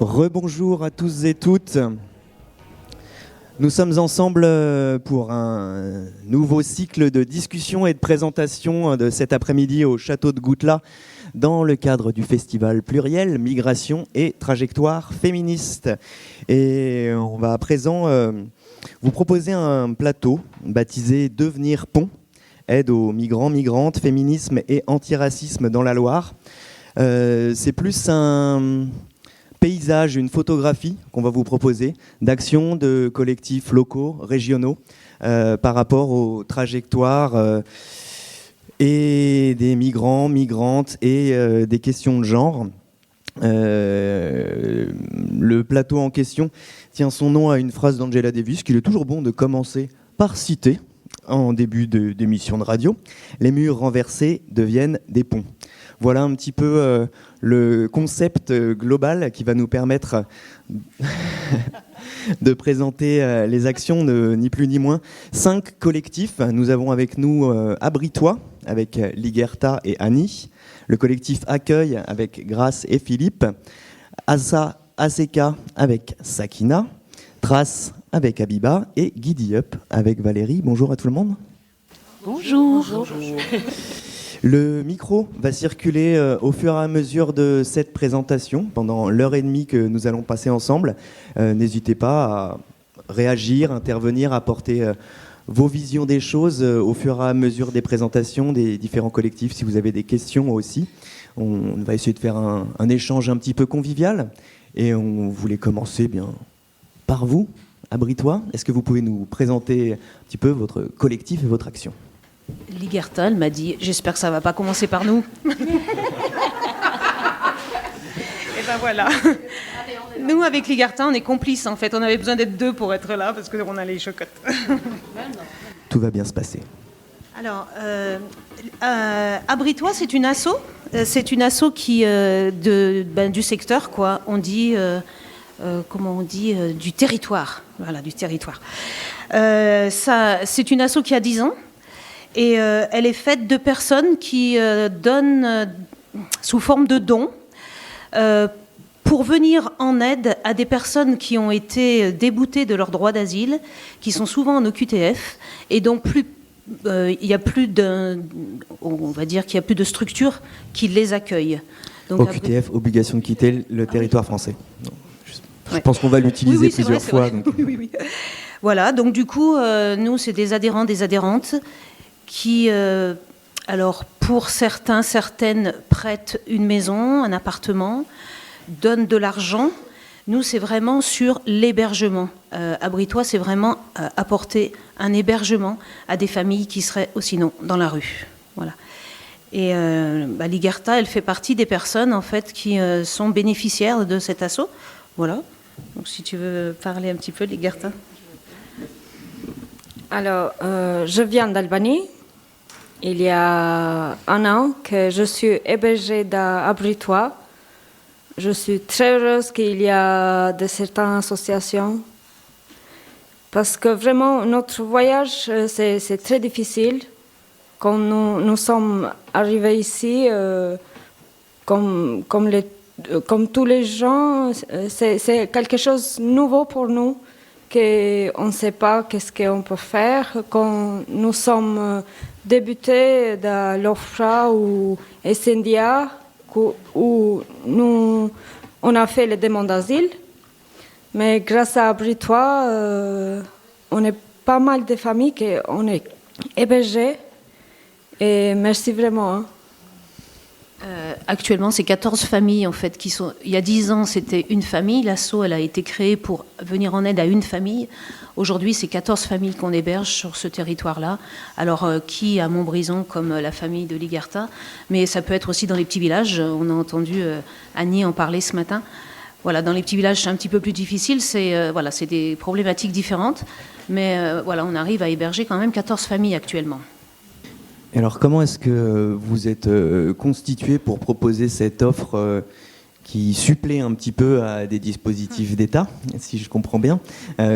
Rebonjour à tous et toutes. Nous sommes ensemble pour un nouveau cycle de discussion et de présentation de cet après-midi au Château de Goutelas dans le cadre du festival pluriel Migration et Trajectoire féministe. Et on va à présent vous proposer un plateau baptisé Devenir pont, aide aux migrants, migrantes, féminisme et antiracisme dans la Loire. C'est plus un paysage, une photographie qu'on va vous proposer d'actions de collectifs locaux, régionaux, par rapport aux trajectoires et des migrants, migrantes et des questions de genre. Le plateau en question tient son nom à une phrase d'Angela Davis qu'il est toujours bon de commencer par citer en début d'émission de radio. Les murs renversés deviennent des ponts. Voilà un petit peu le concept global qui va nous permettre de présenter les actions de ni plus ni moins 5 collectifs. Nous avons avec nous Abritois avec Ligerta et Annie, le collectif Accueil avec Grace et Philippe, Asa Aseka avec Sakina, Trace avec Abiba et Giddy Up avec Valérie. Bonjour à tout le monde. Bonjour. Bonjour. Le micro va circuler au fur et à mesure de cette présentation pendant l'heure et demie que nous allons passer ensemble. N'hésitez pas à réagir, intervenir, apporter vos visions des choses au fur et à mesure des présentations des différents collectifs. Si vous avez des questions aussi, on va essayer de faire un échange un petit peu convivial. Et on voulait commencer bien par vous, Abritois. Est-ce que vous pouvez nous présenter un petit peu votre collectif et votre action ? Ligerta, elle m'a dit, j'espère que ça va pas commencer par nous. Et ben voilà. Nous, avec Ligerta, on est complices en fait. On avait besoin d'être 2 pour être là parce qu'on a les chocottes. Tout va bien se passer. Alors, Abritois, c'est une asso. C'est une asso qui du secteur, quoi. On dit, comment on dit, du territoire. Voilà, du territoire. C'est une asso qui a 10 ans. Et elle est faite de personnes qui donnent sous forme de dons pour venir en aide à des personnes qui ont été déboutées de leur droit d'asile, qui sont souvent en OQTF, et donc il y a plus on va dire qu'il y a plus de structures qui les accueillent. Donc, OQTF, obligation de quitter le territoire français. Je pense qu'on va l'utiliser plusieurs fois. Donc... Oui. Voilà, donc du coup, nous, c'est des adhérents, des adhérentes qui, alors pour certaines, prêtent une maison, un appartement, donnent de l'argent. Nous, c'est vraiment sur l'hébergement. Abritois, c'est vraiment apporter un hébergement à des familles qui seraient sinon dans la rue. Voilà. Et Ligerta, elle fait partie des personnes en fait qui sont bénéficiaires de cet assaut. Voilà. Donc, si tu veux parler un petit peu, Ligerta. Alors, je viens d'Albanie. Il y a 1 an que je suis hébergée à Abritois. Je suis très heureuse qu'il y a de certaines associations parce que vraiment notre voyage c'est très difficile. Quand nous sommes arrivés ici, comme tous les gens, c'est quelque chose de nouveau pour nous. Qu'on ne sait pas qu'est-ce qu'on peut faire quand nous sommes débutés dans l'OFPRA ou SNDA où on a fait les demandes d'asile. Mais grâce à Abritois, on est pas mal de familles qu'on est hébergées. Et merci vraiment. Hein. Actuellement, c'est 14 familles en fait qui sont. Il y a 10 ans, c'était une famille. L'asso, elle a été créée pour venir en aide à une famille. Aujourd'hui, c'est 14 familles qu'on héberge sur ce territoire-là. Alors, qui à Montbrison, comme la famille de Ligerta, mais ça peut être aussi dans les petits villages. On a entendu Annie en parler ce matin. Voilà, dans les petits villages, c'est un petit peu plus difficile. C'est des problématiques différentes, mais on arrive à héberger quand même 14 familles actuellement. Alors, comment est-ce que vous êtes constitué pour proposer cette offre qui supplée un petit peu à des dispositifs d'État, si je comprends bien ?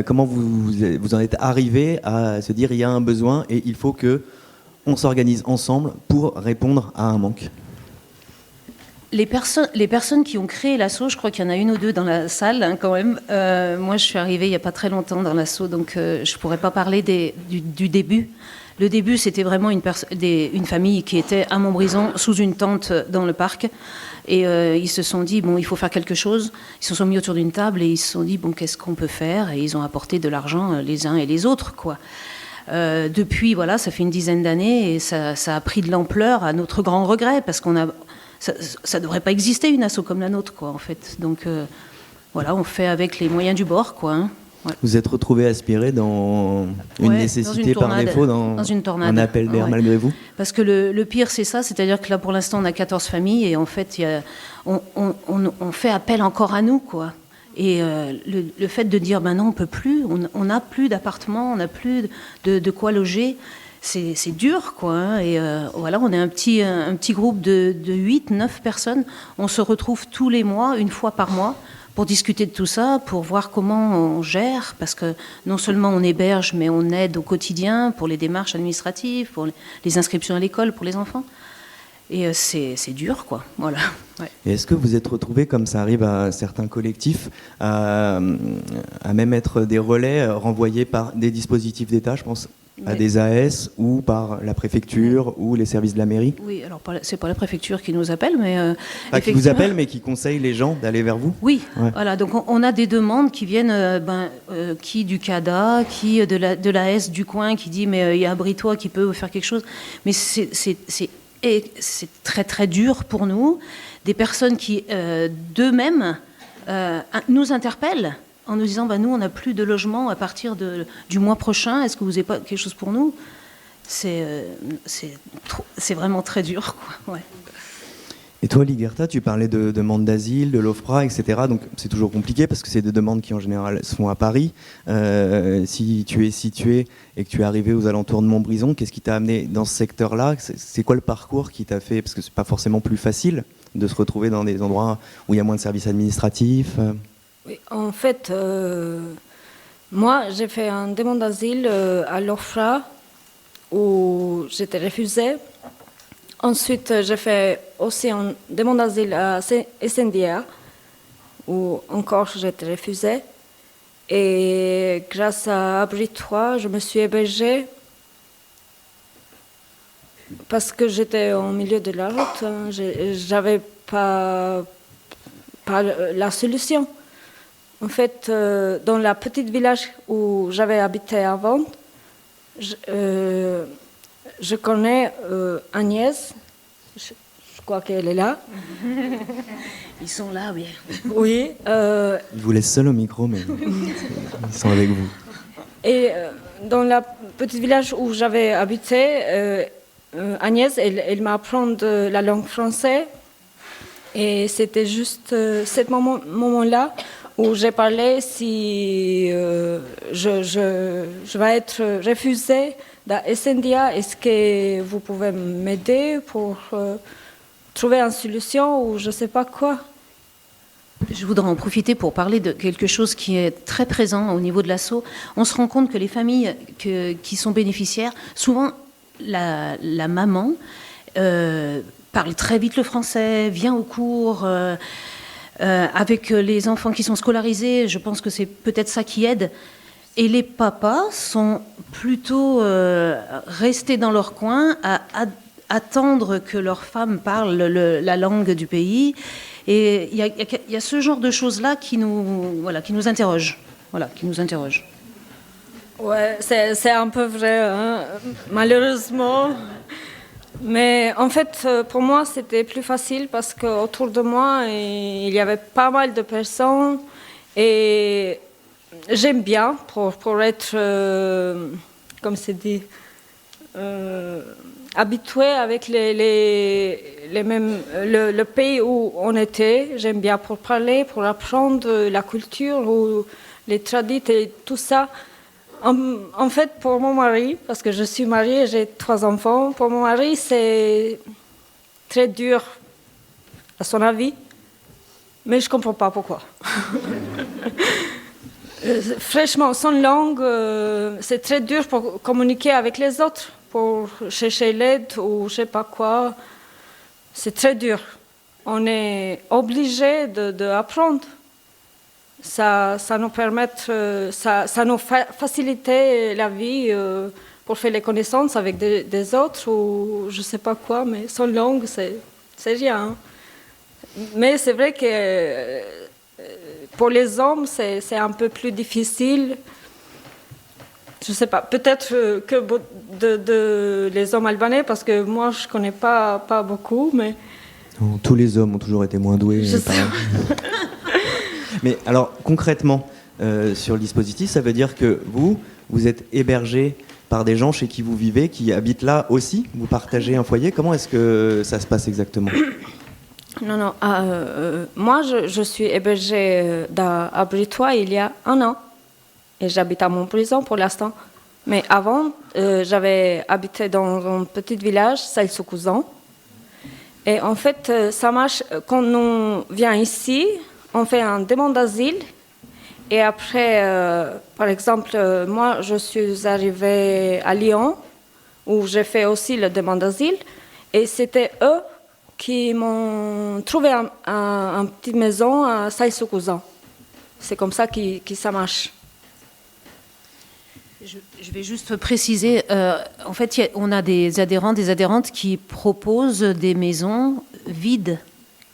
Comment vous en êtes arrivé à se dire il y a un besoin et il faut qu'on s'organise ensemble pour répondre à un manque ? Les personnes qui ont créé l'asso, je crois qu'il y en a une ou deux dans la salle hein, quand même. Moi, je suis arrivée il n'y a pas très longtemps dans l'asso, donc je ne pourrais pas parler du début. Le début, c'était vraiment une famille qui était à Montbrison, sous une tente dans le parc. Et ils se sont dit, bon, il faut faire quelque chose. Ils se sont mis autour d'une table et ils se sont dit, bon, qu'est-ce qu'on peut faire? Et ils ont apporté de l'argent les uns et les autres, quoi. Depuis, voilà, ça fait une dizaine d'années et ça a pris de l'ampleur à notre grand regret, parce qu'on a... Ça ne devrait pas exister une asso comme la nôtre, quoi, en fait. Donc, voilà, on fait avec les moyens du bord, quoi. Hein. Ouais. Vous êtes retrouvé aspiré dans une nécessité dans une tornade, par défaut, dans une tornade. Un appel d'air malgré vous? Parce que le pire, c'est ça, c'est-à-dire que là, pour l'instant, on a 14 familles et en fait, on fait appel encore à nous, quoi. Et le fait de dire, ben non, on peut plus, on n'a plus d'appartement, on n'a plus de quoi loger, c'est dur, quoi. Hein. Et voilà, on est un petit groupe de 8-9 personnes. On se retrouve tous les mois, une fois par mois, pour discuter de tout ça, pour voir comment on gère, parce que non seulement on héberge, mais on aide au quotidien pour les démarches administratives, pour les inscriptions à l'école pour les enfants. Et c'est dur, quoi. Voilà. Ouais. Et est-ce que vous êtes retrouvés, comme ça arrive à certains collectifs, à même être des relais renvoyés par des dispositifs d'État, je pense à des AS ou par la préfecture ou les services de la mairie? Oui, alors c'est pas la préfecture qui nous appelle, mais... qui vous appelle, mais qui conseille les gens d'aller vers vous? Oui, voilà. Donc on a des demandes qui viennent, qui du CADA, qui de l'AS du coin, qui dit mais il y a un Britois qui peut faire quelque chose. Mais c'est très très dur pour nous. Des personnes qui d'eux-mêmes nous interpellent en nous disant nous on n'a plus de logement à partir du mois prochain, est-ce que vous n'avez pas quelque chose pour nous? C'est vraiment très dur, quoi. Ouais. Et toi, Ligerta, tu parlais de demandes d'asile, de l'OFPRA, etc. Donc c'est toujours compliqué parce que c'est des demandes qui en général se font à Paris. Si tu es situé et que tu es arrivé aux alentours de Montbrison, qu'est-ce qui t'a amené dans ce secteur-là? C'est quoi le parcours qui t'a fait? Parce que c'est pas forcément plus facile de se retrouver dans des endroits où il y a moins de services administratifs. Oui, en fait, moi, j'ai fait une demande d'asile à l'OFPRA où j'étais refusée. Ensuite, j'ai fait aussi une demande d'asile à SNDA où encore j'étais refusée. Et grâce à Abri 3, je me suis hébergée parce que j'étais au milieu de la route. Je n'avais pas la solution. En fait, dans le petit village où j'avais habité avant, je connais Agnès, je crois qu'elle est là. Ils sont là, oui. Oui. Ils vous laissent seul au micro, mais ils sont avec vous. Et dans le petit village où j'avais habité, Agnès, elle m'a appris la langue française. Et c'était juste ce moment-là où j'ai parlé si je vais être refusée dans SNDA. Est-ce que vous pouvez m'aider pour trouver une solution ou je ne sais pas quoi? Je voudrais en profiter pour parler de quelque chose qui est très présent au niveau de l'asso. On se rend compte que les familles qui sont bénéficiaires, souvent la maman parle très vite le français, vient au cours... avec les enfants qui sont scolarisés, je pense que c'est peut-être ça qui aide. Et les papas sont plutôt restés dans leur coin à attendre que leur femme parle la langue du pays. Et il y a ce genre de choses-là qui nous interrogent. Voilà, qui nous interrogent. Ouais, c'est un peu vrai, hein, malheureusement. Mais en fait, pour moi, c'était plus facile parce qu'autour de moi, il y avait pas mal de personnes et j'aime bien pour être, comme c'est dit, habitué avec les mêmes, le pays où on était. J'aime bien pour parler, pour apprendre la culture, ou les traditions et tout ça. En fait, pour mon mari, parce que je suis mariée et j'ai 3 enfants, pour mon mari, c'est très dur, à son avis, mais je ne comprends pas pourquoi. Franchement, sans langue, c'est très dur pour communiquer avec les autres, pour chercher l'aide ou je ne sais pas quoi. C'est très dur. on est obligé d'apprendre. Ça nous permet, ça nous facilite la vie pour faire les connaissances avec des autres ou je ne sais pas quoi, mais sans langue, c'est rien. Mais c'est vrai que pour les hommes, c'est un peu plus difficile. Je ne sais pas, peut-être que les hommes albanais, parce que moi, je ne connais pas beaucoup, mais... Non, tous les hommes ont toujours été moins doués. Mais alors, concrètement, sur le dispositif, ça veut dire que vous êtes hébergé par des gens chez qui vous vivez, qui habitent là aussi? Vous partagez un foyer? Comment est-ce que ça se passe exactement? Non. Moi, je suis hébergée à Britois il y a 1 an. Et j'habite à Montbrison pour l'instant. Mais avant, j'avais habité dans un petit village, Saïl-Soukouzan. Et en fait, ça marche quand on vient ici, on fait une demande d'asile. Et après, par exemple, moi, je suis arrivée à Lyon, où j'ai fait aussi la demande d'asile. Et c'était eux qui m'ont trouvé une petite maison à Saïl-Soukouzan. C'est comme ça que ça marche. Je vais juste préciser, en fait, on a des adhérents, des adhérentes qui proposent des maisons vides,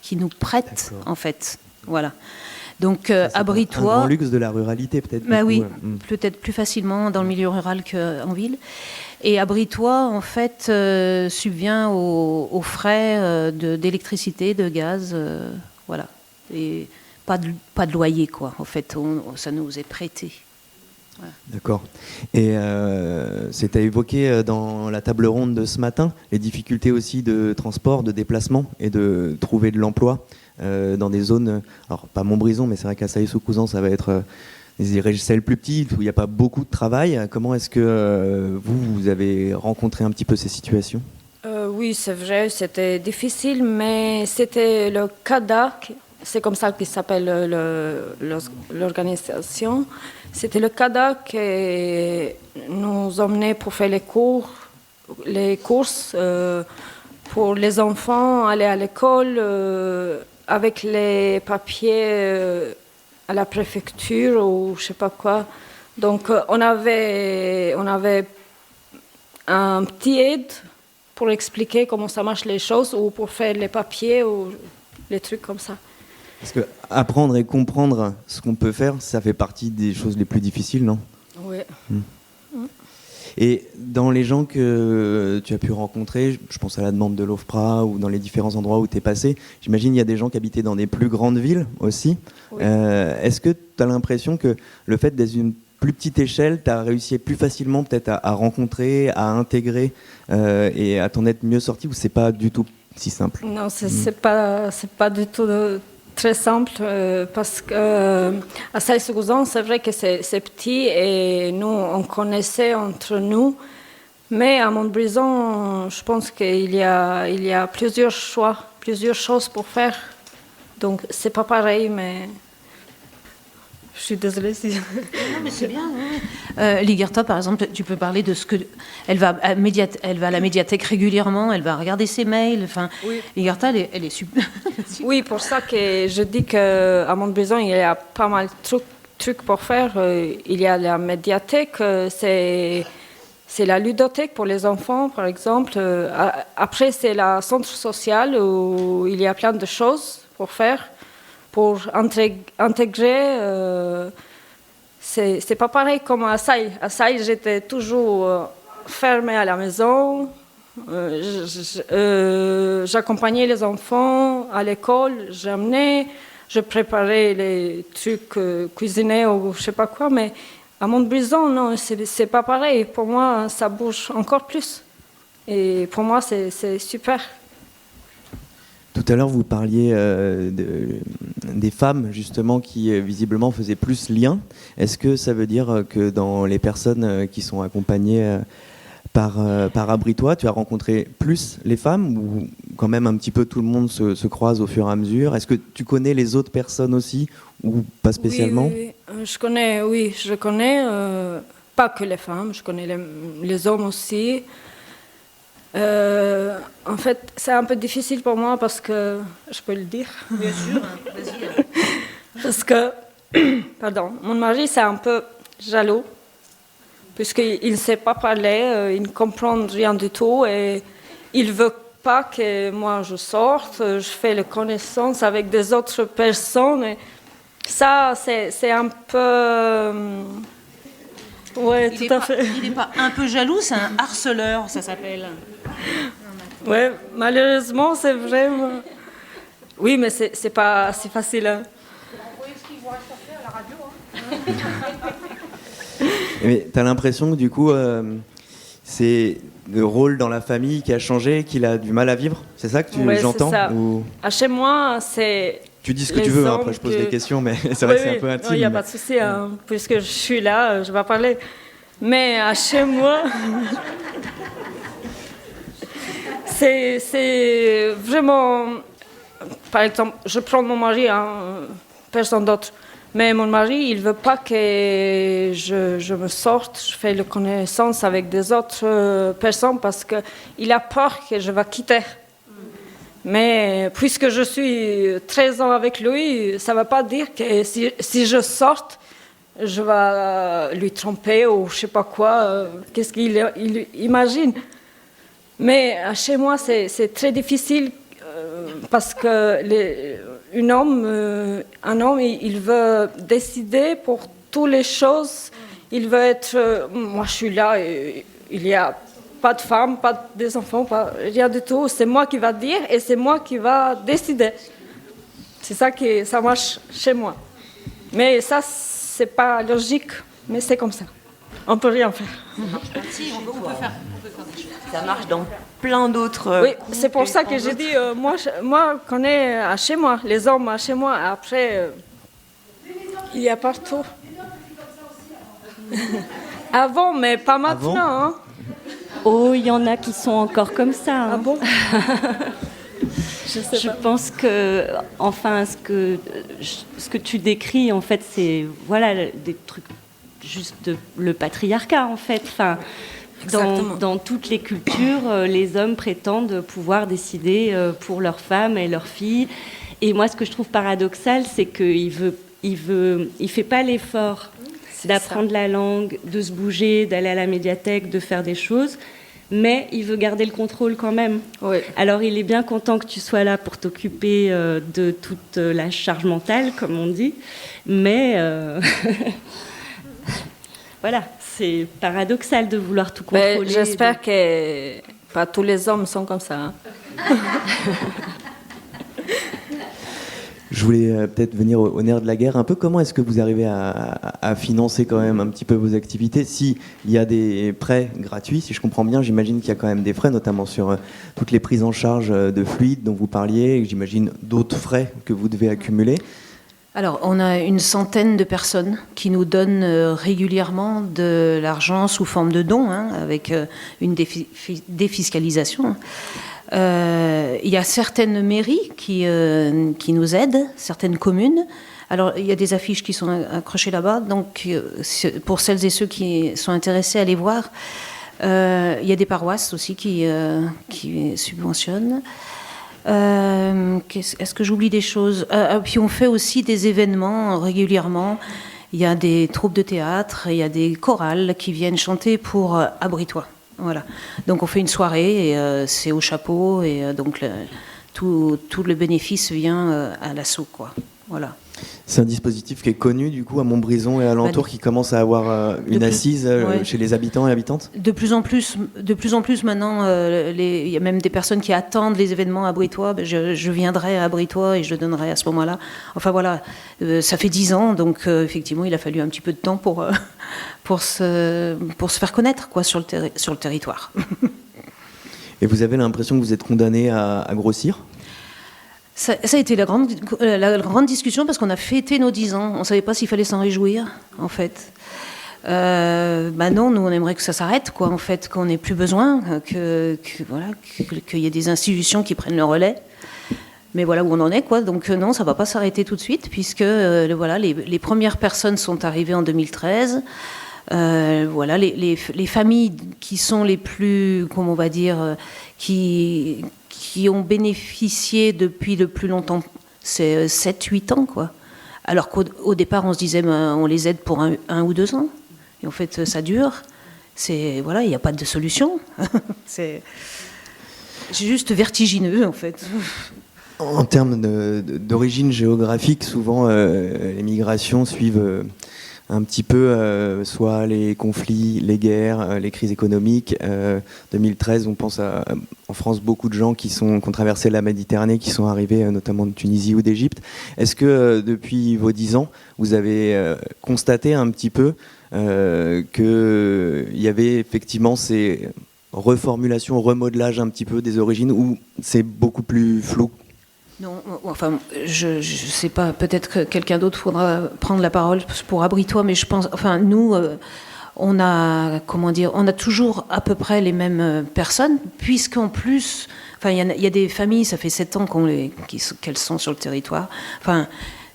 qui nous prêtent, en fait. Voilà. Donc, à Britois... Un grand luxe de la ruralité, peut-être. Bah oui, peut-être plus facilement dans le milieu rural qu'en ville. Et à Britois, en fait, subvient aux frais d'électricité, de gaz, voilà. Et pas de loyer, quoi. En fait, ça nous est prêté. Voilà. D'accord. Et c'était évoqué dans la table ronde de ce matin, les difficultés aussi de transport, de déplacement et de trouver de l'emploi dans des zones, alors pas Montbrison, mais c'est vrai qu'à Saïl-Soukouzan, ça va être des régions plus petites où il n'y a pas beaucoup de travail. Comment est-ce que vous avez rencontré un petit peu ces situations? Oui, c'est vrai, c'était difficile, mais c'était le CADA, c'est comme ça qu'il s'appelle l'organisation. C'était le CADA qui nous emmenait pour faire les courses pour les enfants, aller à l'école avec les papiers à la préfecture ou je sais pas quoi. Donc on avait un petit aide pour expliquer comment ça marche les choses ou pour faire les papiers ou les trucs comme ça. Parce que apprendre et comprendre ce qu'on peut faire, ça fait partie des choses les plus difficiles, non? Oui. Et dans les gens que tu as pu rencontrer, je pense à la demande de l'OFPRA ou dans les différents endroits où tu es passé, j'imagine il y a des gens qui habitaient dans des plus grandes villes aussi. Oui. Est-ce que tu as l'impression que le fait d'être une plus petite échelle, tu as réussi plus facilement peut-être à rencontrer, à intégrer et à t'en être mieux sorti, ou c'est pas du tout si simple? Non, c'est pas du tout très simple parce que à Saïl-Soukouzan, c'est vrai que c'est petit et nous, on connaissait entre nous. Mais à Montbrison, je pense qu'il y a plusieurs choix, plusieurs choses pour faire. Donc, c'est pas pareil, mais... Je suis désolée si... Non, mais c'est bien. Ouais. Ligerta, par exemple, tu peux parler de ce que... Elle va à la médiathèque régulièrement, elle va regarder ses mails. Enfin, oui. Ligerta, elle est super. Oui, pour ça que je dis qu'à Montbrison, il y a pas mal de trucs pour faire. Il y a la médiathèque, c'est la ludothèque pour les enfants, par exemple. Après, c'est le centre social où il y a plein de choses pour faire. Pour intégrer, c'est pas pareil comme à Saïl. À Saïl, j'étais toujours fermée à la maison. J'accompagnais les enfants à l'école, j'amenais, je préparais les trucs cuisinés ou je sais pas quoi. Mais à Montbrison, non, c'est pas pareil. Pour moi, ça bouge encore plus. Et pour moi, c'est super. Tout à l'heure, vous parliez des femmes, justement, qui visiblement faisaient plus lien. Est-ce que ça veut dire que dans les personnes qui sont accompagnées par Abritois, tu as rencontré plus les femmes ou quand même un petit peu tout le monde se croise au fur et à mesure? Est-ce que tu connais les autres personnes aussi ou pas spécialement? Oui. Je connais pas que les femmes, je connais les hommes aussi. En fait, c'est un peu difficile pour moi parce que... Je peux le dire? Bien sûr, vas-y. Parce que, pardon, mon mari, c'est un peu jaloux, puisqu'il ne sait pas parler, il ne comprend rien du tout, et il ne veut pas que moi je sorte, je fais la connaissance avec des autres personnes. Et ça, c'est un peu... ouais, tout à fait. Il n'est pas un peu jaloux, c'est un harceleur, ça s'appelle. Ouais, malheureusement, c'est vrai. Oui, mais c'est pas si facile. Hein. Mais tu as l'impression que du coup, c'est le rôle dans la famille qui a changé, qu'il a du mal à vivre? C'est ça que j'entends ou... Chez moi, c'est... Tu dis ce que tu veux, hein, après je pose des questions, mais c'est vrai que c'est un peu intime. Il n'y a pas de souci, hein, puisque je suis là, je vais parler. Mais chez moi... c'est vraiment... Par exemple, je prends mon mari, hein, personne d'autre. Mais mon mari, il ne veut pas que je me sorte, je fais la connaissance avec des autres personnes parce qu'il a peur que je vais quitter. Mais puisque je suis 13 ans avec lui, ça ne veut pas dire que si je sorte, je vais lui tromper ou je ne sais pas quoi, qu'est-ce qu'il imagine. Mais chez moi, c'est très difficile parce que un homme, il veut décider pour toutes les choses. Il veut être... moi, je suis là, et il n'y a pas de femme, pas des enfants, pas, rien du tout. C'est moi qui va dire et c'est moi qui va décider. C'est ça qui ça marche chez moi. Mais ça, c'est pas logique, mais c'est comme ça. On peut rien faire. Si, on peut faire des choses. Ça marche dans plein d'autres... Oui, c'est pour ça que j'ai dit, moi, je connais chez moi, les hommes chez moi. Après, il y a partout. Avant, mais pas maintenant. Hein. Oh, il y en a qui sont encore comme ça. Hein. Ah bon? Je pense que, enfin, ce que tu décris, en fait, c'est voilà, des trucs, juste le patriarcat, en fait. Enfin, dans toutes les cultures, les hommes prétendent pouvoir décider pour leurs femmes et leurs filles. Et moi, ce que je trouve paradoxal, c'est qu'il fait pas l'effort d'apprendre la langue, de se bouger, d'aller à la médiathèque, de faire des choses, mais il veut garder le contrôle quand même. Oui. Alors, il est bien content que tu sois là pour t'occuper de toute la charge mentale, comme on dit, mais voilà, c'est paradoxal de vouloir tout contrôler. Mais j'espère que pas tous les hommes sont comme ça. Hein. Je voulais peut-être venir au nerf de la guerre un peu. Comment est-ce que vous arrivez à financer quand même un petit peu vos activités? S'il y a des prêts gratuits, si je comprends bien, j'imagine qu'il y a quand même des frais, notamment sur toutes les prises en charge de fluides dont vous parliez, et j'imagine d'autres frais que vous devez accumuler. Alors, on a une centaine de personnes qui nous donnent régulièrement de l'argent sous forme de dons, hein, avec une défiscalisation. Il y a certaines mairies qui nous aident, certaines communes. Alors, il y a des affiches qui sont accrochées là-bas. Donc, pour celles et ceux qui sont intéressés à les voir, il y a des paroisses aussi qui subventionnent. Est-ce que j'oublie des choses? Puis on fait aussi des événements régulièrement. Il y a des troupes de théâtre, il y a des chorales qui viennent chanter pour Abritois. Voilà. Donc on fait une soirée et c'est au chapeau et donc tout le bénéfice vient à l'assaut, quoi. Voilà. C'est un dispositif qui est connu du coup à Montbrison et alentour, qui commence à avoir une assise chez les habitants et habitantes. De plus en plus maintenant, il y a même des personnes qui attendent les événements à Abritois. Je viendrai à Abritois et je le donnerai à ce moment-là. Enfin voilà, ça fait 10 ans, donc effectivement, il a fallu un petit peu de temps pour se faire connaître, quoi, sur le territoire. Et vous avez l'impression que vous êtes condamné à grossir? Ça a été la grande discussion parce qu'on a fêté nos 10 ans. On ne savait pas s'il fallait s'en réjouir, en fait. Non, nous, on aimerait que ça s'arrête, quoi, en fait, qu'on n'ait plus besoin, qu'il y ait des institutions qui prennent le relais. Mais voilà où on en est, quoi. Donc non, ça ne va pas s'arrêter tout de suite, puisque les premières personnes sont arrivées en 2013. Voilà, les familles qui sont les plus, comment on va dire, qui ont bénéficié depuis le plus longtemps, c'est 7-8 ans, quoi. Alors qu'au départ, on se disait, on les aide pour 1 ou 2 ans. Et en fait, ça dure. Voilà, il n'y a pas de solution. C'est juste vertigineux, en fait. En termes d'origine géographique, souvent, les migrations suivent un petit peu soit les conflits, les guerres, les crises économiques. 2013, on pense en France beaucoup de gens qui ont traversé la Méditerranée, qui sont arrivés notamment de Tunisie ou d'Égypte. Est-ce que depuis vos 10 ans, vous avez constaté un petit peu qu'il y avait effectivement ces reformulations, remodelages un petit peu des origines, ou c'est beaucoup plus flou? Non, enfin, je sais pas, peut-être que quelqu'un d'autre faudra prendre la parole pour Abritois, mais je pense, enfin, nous, on a toujours à peu près les mêmes personnes, puisqu'en plus, enfin, il y a des familles, ça fait 7 ans qu'elles sont sur le territoire. Enfin,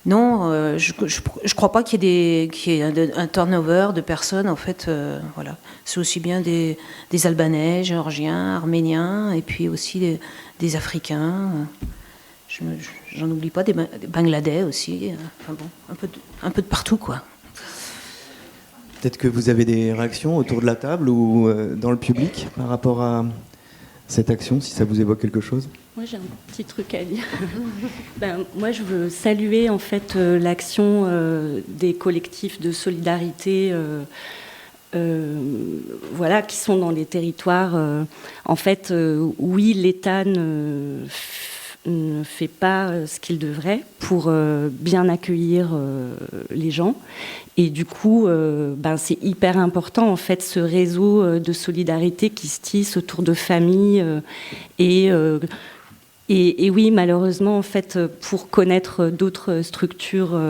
non, je crois pas qu'il y ait un turnover de personnes, en fait, voilà. C'est aussi bien des Albanais, Géorgiens, Arméniens, et puis aussi des Africains. J'en oublie pas, des Bangladais aussi. Enfin bon, un peu de partout, quoi. Peut-être que vous avez des réactions autour de la table ou dans le public par rapport à cette action, si ça vous évoque quelque chose? Moi, j'ai un petit truc à dire. Moi, je veux saluer en fait l'action des collectifs de solidarité, voilà, qui sont dans les territoires. En fait, oui, l'État ne fait pas ce qu'il devrait pour bien accueillir les gens. Et du coup, c'est hyper important, en fait, ce réseau de solidarité qui se tisse autour de familles. Et oui, malheureusement, en fait, pour connaître d'autres structures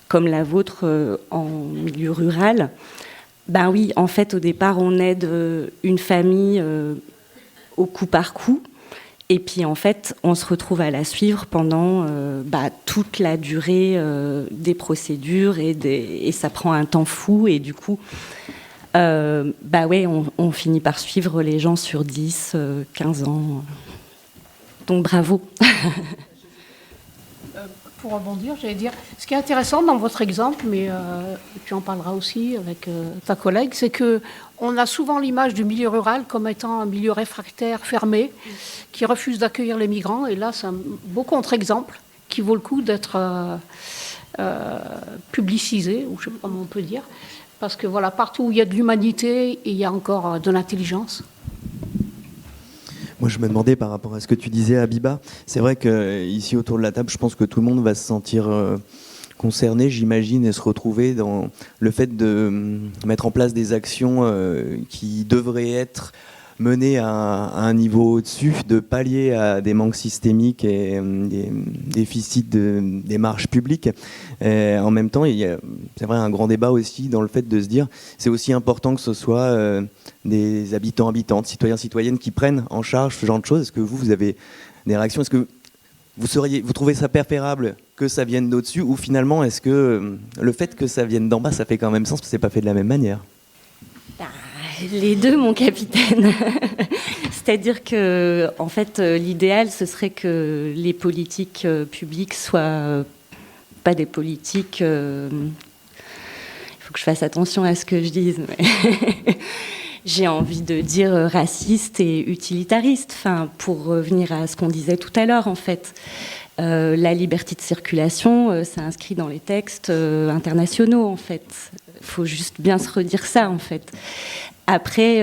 comme la vôtre en milieu rural, oui, en fait, au départ, on aide une famille au coup par coup. Et puis en fait, on se retrouve à la suivre pendant toute la durée des procédures et ça prend un temps fou. Et du coup, on finit par suivre les gens sur 10, 15 ans. Donc bravo. Pour rebondir, j'allais dire, ce qui est intéressant dans votre exemple, mais tu en parleras aussi avec ta collègue, c'est que on a souvent l'image du milieu rural comme étant un milieu réfractaire, fermé, qui refuse d'accueillir les migrants. Et là, c'est un beau contre-exemple qui vaut le coup d'être publicisé, ou je ne sais pas comment on peut dire, parce que voilà, partout où il y a de l'humanité, il y a encore de l'intelligence. Moi, je me demandais par rapport à ce que tu disais, Habiba. C'est vrai qu'ici, autour de la table, je pense que tout le monde va se sentir concerné, j'imagine, et se retrouver dans le fait de mettre en place des actions qui devraient être menées à un niveau au-dessus, de pallier à des manques systémiques et des déficits des marges publiques. Et en même temps, il y a, c'est vrai, un grand débat aussi dans le fait de se dire c'est aussi important que ce soit des habitants, habitantes, citoyens, citoyennes qui prennent en charge ce genre de choses. Est-ce que vous avez des réactions? Est-ce que vous trouvez ça préférable que ça vienne d'au-dessus, ou finalement est-ce que le fait que ça vienne d'en bas, ça fait quand même sens parce que c'est pas fait de la même manière? Les deux, mon capitaine. C'est-à-dire que, en fait, l'idéal, ce serait que les politiques publiques soient pas des politiques. Il faut que je fasse attention à ce que je dise. Mais j'ai envie de dire raciste et utilitariste. Enfin, pour revenir à ce qu'on disait tout à l'heure, en fait. La liberté de circulation, c'est inscrit dans les textes internationaux, en fait. Il faut juste bien se redire ça, en fait. Après,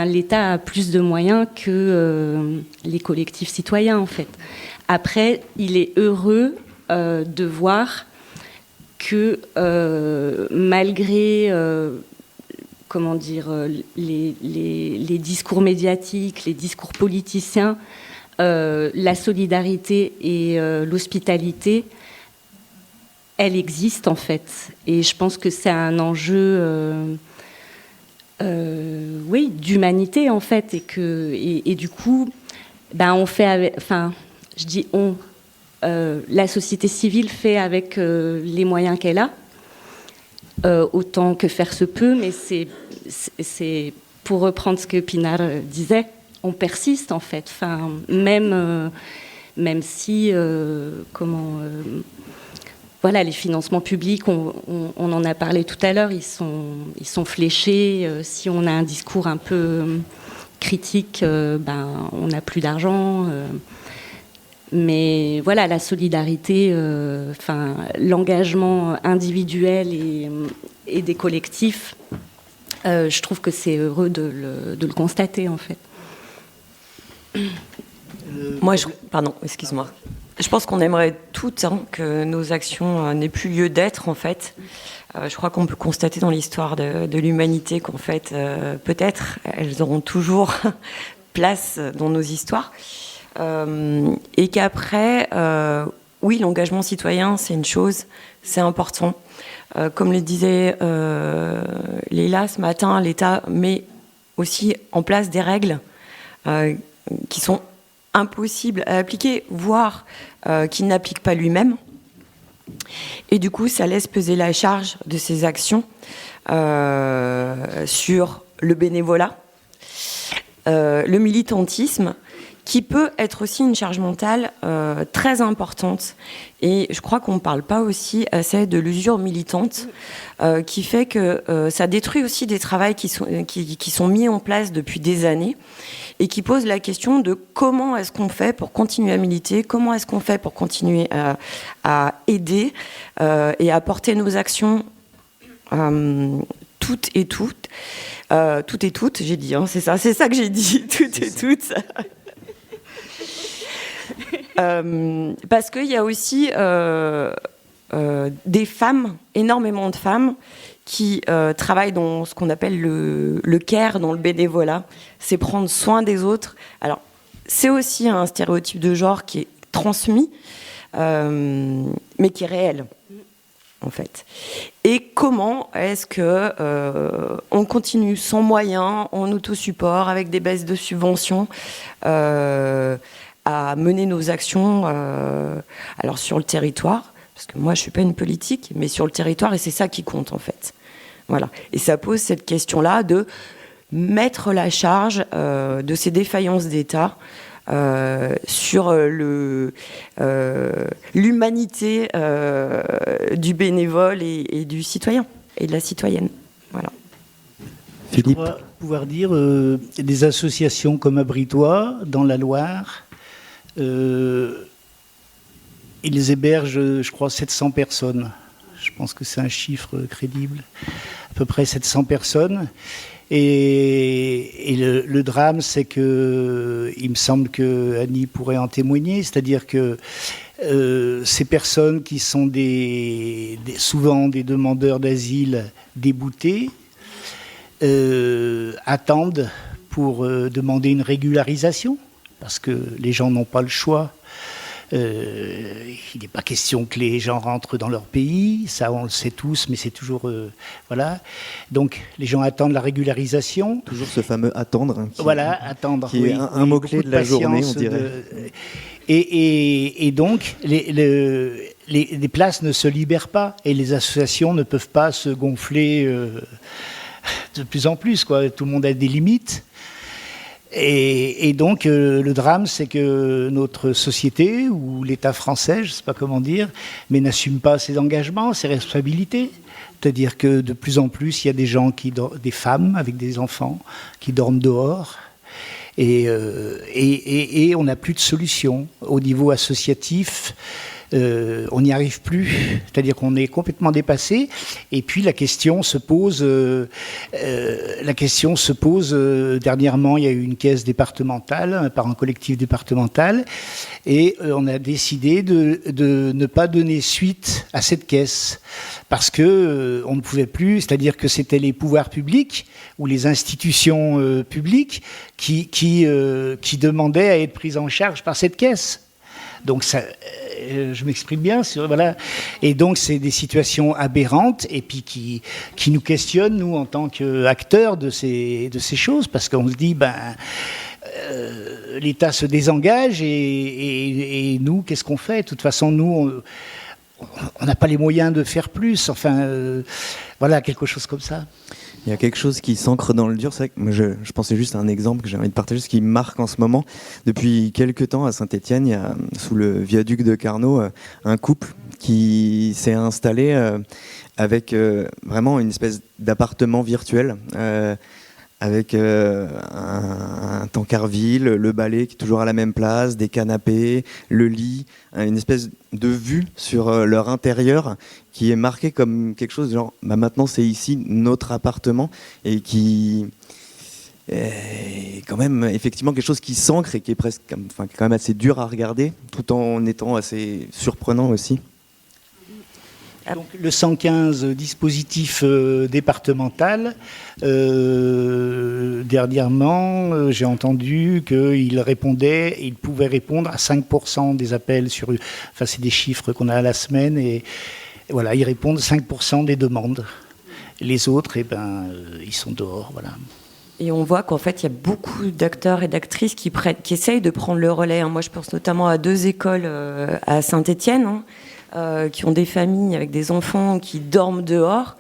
l'État a plus de moyens que les collectifs citoyens, en fait. Après, il est heureux de voir que malgré les discours médiatiques, les discours politiciens, la solidarité et l'hospitalité, elle existe, en fait. Et je pense que c'est un enjeu d'humanité, en fait, et du coup, on fait avec, je dis on, la société civile fait avec les moyens qu'elle a, autant que faire se peut, mais c'est pour reprendre ce que Pinar disait, on persiste en fait. Enfin, même si voilà, les financements publics, on en a parlé tout à l'heure, ils sont fléchés. Si on a un discours un peu critique, on n'a plus d'argent. Mais voilà, la solidarité, l'engagement individuel et des collectifs, je trouve que c'est heureux de le constater, en fait. Pardon, excuse-moi. Je pense qu'on aimerait toutes que nos actions n'aient plus lieu d'être, en fait. Je crois qu'on peut constater dans l'histoire de l'humanité qu'en fait, peut-être, elles auront toujours place dans nos histoires. Et qu'après, oui, l'engagement citoyen, c'est une chose, c'est important. Comme le disait Leïla ce matin, l'État met aussi en place des règles qui sont impossibles à appliquer, voire qu'il n'applique pas lui-même. Et du coup, ça laisse peser la charge de ces actions sur le bénévolat, le militantisme, qui peut être aussi une charge mentale très importante. Et je crois qu'on ne parle pas aussi assez de l'usure militante, qui fait que ça détruit aussi des travaux qui sont mis en place depuis des années, et qui pose la question de comment est-ce qu'on fait pour continuer à militer, comment est-ce qu'on fait pour continuer à aider et à porter nos actions toutes et toutes, j'ai dit, hein, c'est ça que j'ai dit, toutes et toutes. Parce qu'il y a aussi des femmes, énormément de femmes, qui travaillent dans ce qu'on appelle le care, dans le bénévolat. C'est prendre soin des autres. Alors, c'est aussi un stéréotype de genre qui est transmis, mais qui est réel, en fait. Et comment est-ce que on continue sans moyens, en autosupport, avec des baisses de subventions, à mener nos actions alors sur le territoire, parce que moi je suis pas une politique, mais sur le territoire, et c'est ça qui compte en fait. Voilà. Et ça pose cette question-là de mettre la charge de ces défaillances d'État sur l'humanité du bénévole et du citoyen et de la citoyenne. Voilà. Philippe. Je crois pouvoir dire des associations comme Abritois dans la Loire. Ils hébergent, je crois, 700 personnes. Je pense que c'est un chiffre crédible. À peu près 700 personnes. Et le drame, c'est que, il me semble que Annie pourrait en témoigner, c'est-à-dire que ces personnes qui sont souvent des demandeurs d'asile déboutés attendent pour demander une régularisation, parce que les gens n'ont pas le choix. Il n'est pas question que les gens rentrent dans leur pays, ça on le sait tous, mais c'est toujours... voilà. Donc les gens attendent la régularisation. Toujours ce fameux attendre. Hein, attendre. Qui est un mot-clé de la journée, on dirait. Et donc les places ne se libèrent pas, et les associations ne peuvent pas se gonfler de plus en plus, quoi. Tout le monde a des limites. Et donc, le drame, c'est que notre société, ou l'État français, je ne sais pas comment dire, mais n'assume pas ses engagements, ses responsabilités. C'est-à-dire que de plus en plus, il y a des gens des femmes avec des enfants qui dorment dehors. Et on n'a plus de solution. Au niveau associatif, on n'y arrive plus. C'est-à-dire qu'on est complètement dépassé. Et puis la question se pose. Dernièrement, il y a eu une caisse départementale, un parent collectif départemental, et on a décidé de ne pas donner suite à cette caisse parce que on ne pouvait plus. C'est-à-dire que c'était les pouvoirs publics ou les institutions publiques qui demandaient à être prises en charge par cette caisse. Donc ça, je m'exprime bien, voilà. Et donc c'est des situations aberrantes et puis qui nous questionnent, nous, en tant qu'acteurs de ces choses, parce qu'on se dit, l'État se désengage et nous, qu'est-ce qu'on fait ? De toute façon, nous, on n'a pas les moyens de faire plus. Enfin, voilà, quelque chose comme ça. Il y a quelque chose qui s'ancre dans le dur. C'est vrai que moi, je pensais juste à un exemple que j'ai envie de partager, ce qui me marque en ce moment. Depuis quelques temps, à Saint-Étienne, il y a, sous le viaduc de Carnot, un couple qui s'est installé avec vraiment une espèce d'appartement virtuel, avec un tankerville, le balai qui est toujours à la même place, des canapés, le lit, une espèce de vue sur leur intérieur qui est marqué comme quelque chose de genre maintenant c'est ici notre appartement, et qui est quand même effectivement quelque chose qui s'ancre et qui est presque, enfin, qui est quand même assez dur à regarder tout en étant assez surprenant aussi. Donc, le 115 dispositif départemental, dernièrement, j'ai entendu qu'il pouvait répondre à 5% des appels enfin, c'est des chiffres qu'on a à la semaine, et voilà, ils répondent 5% des demandes. Les autres, ils sont dehors, voilà. Et on voit qu'en fait, il y a beaucoup d'acteurs et d'actrices qui essayent de prendre le relais. Moi, je pense notamment à 2 écoles à Saint-Étienne, qui ont des familles avec des enfants qui dorment dehors,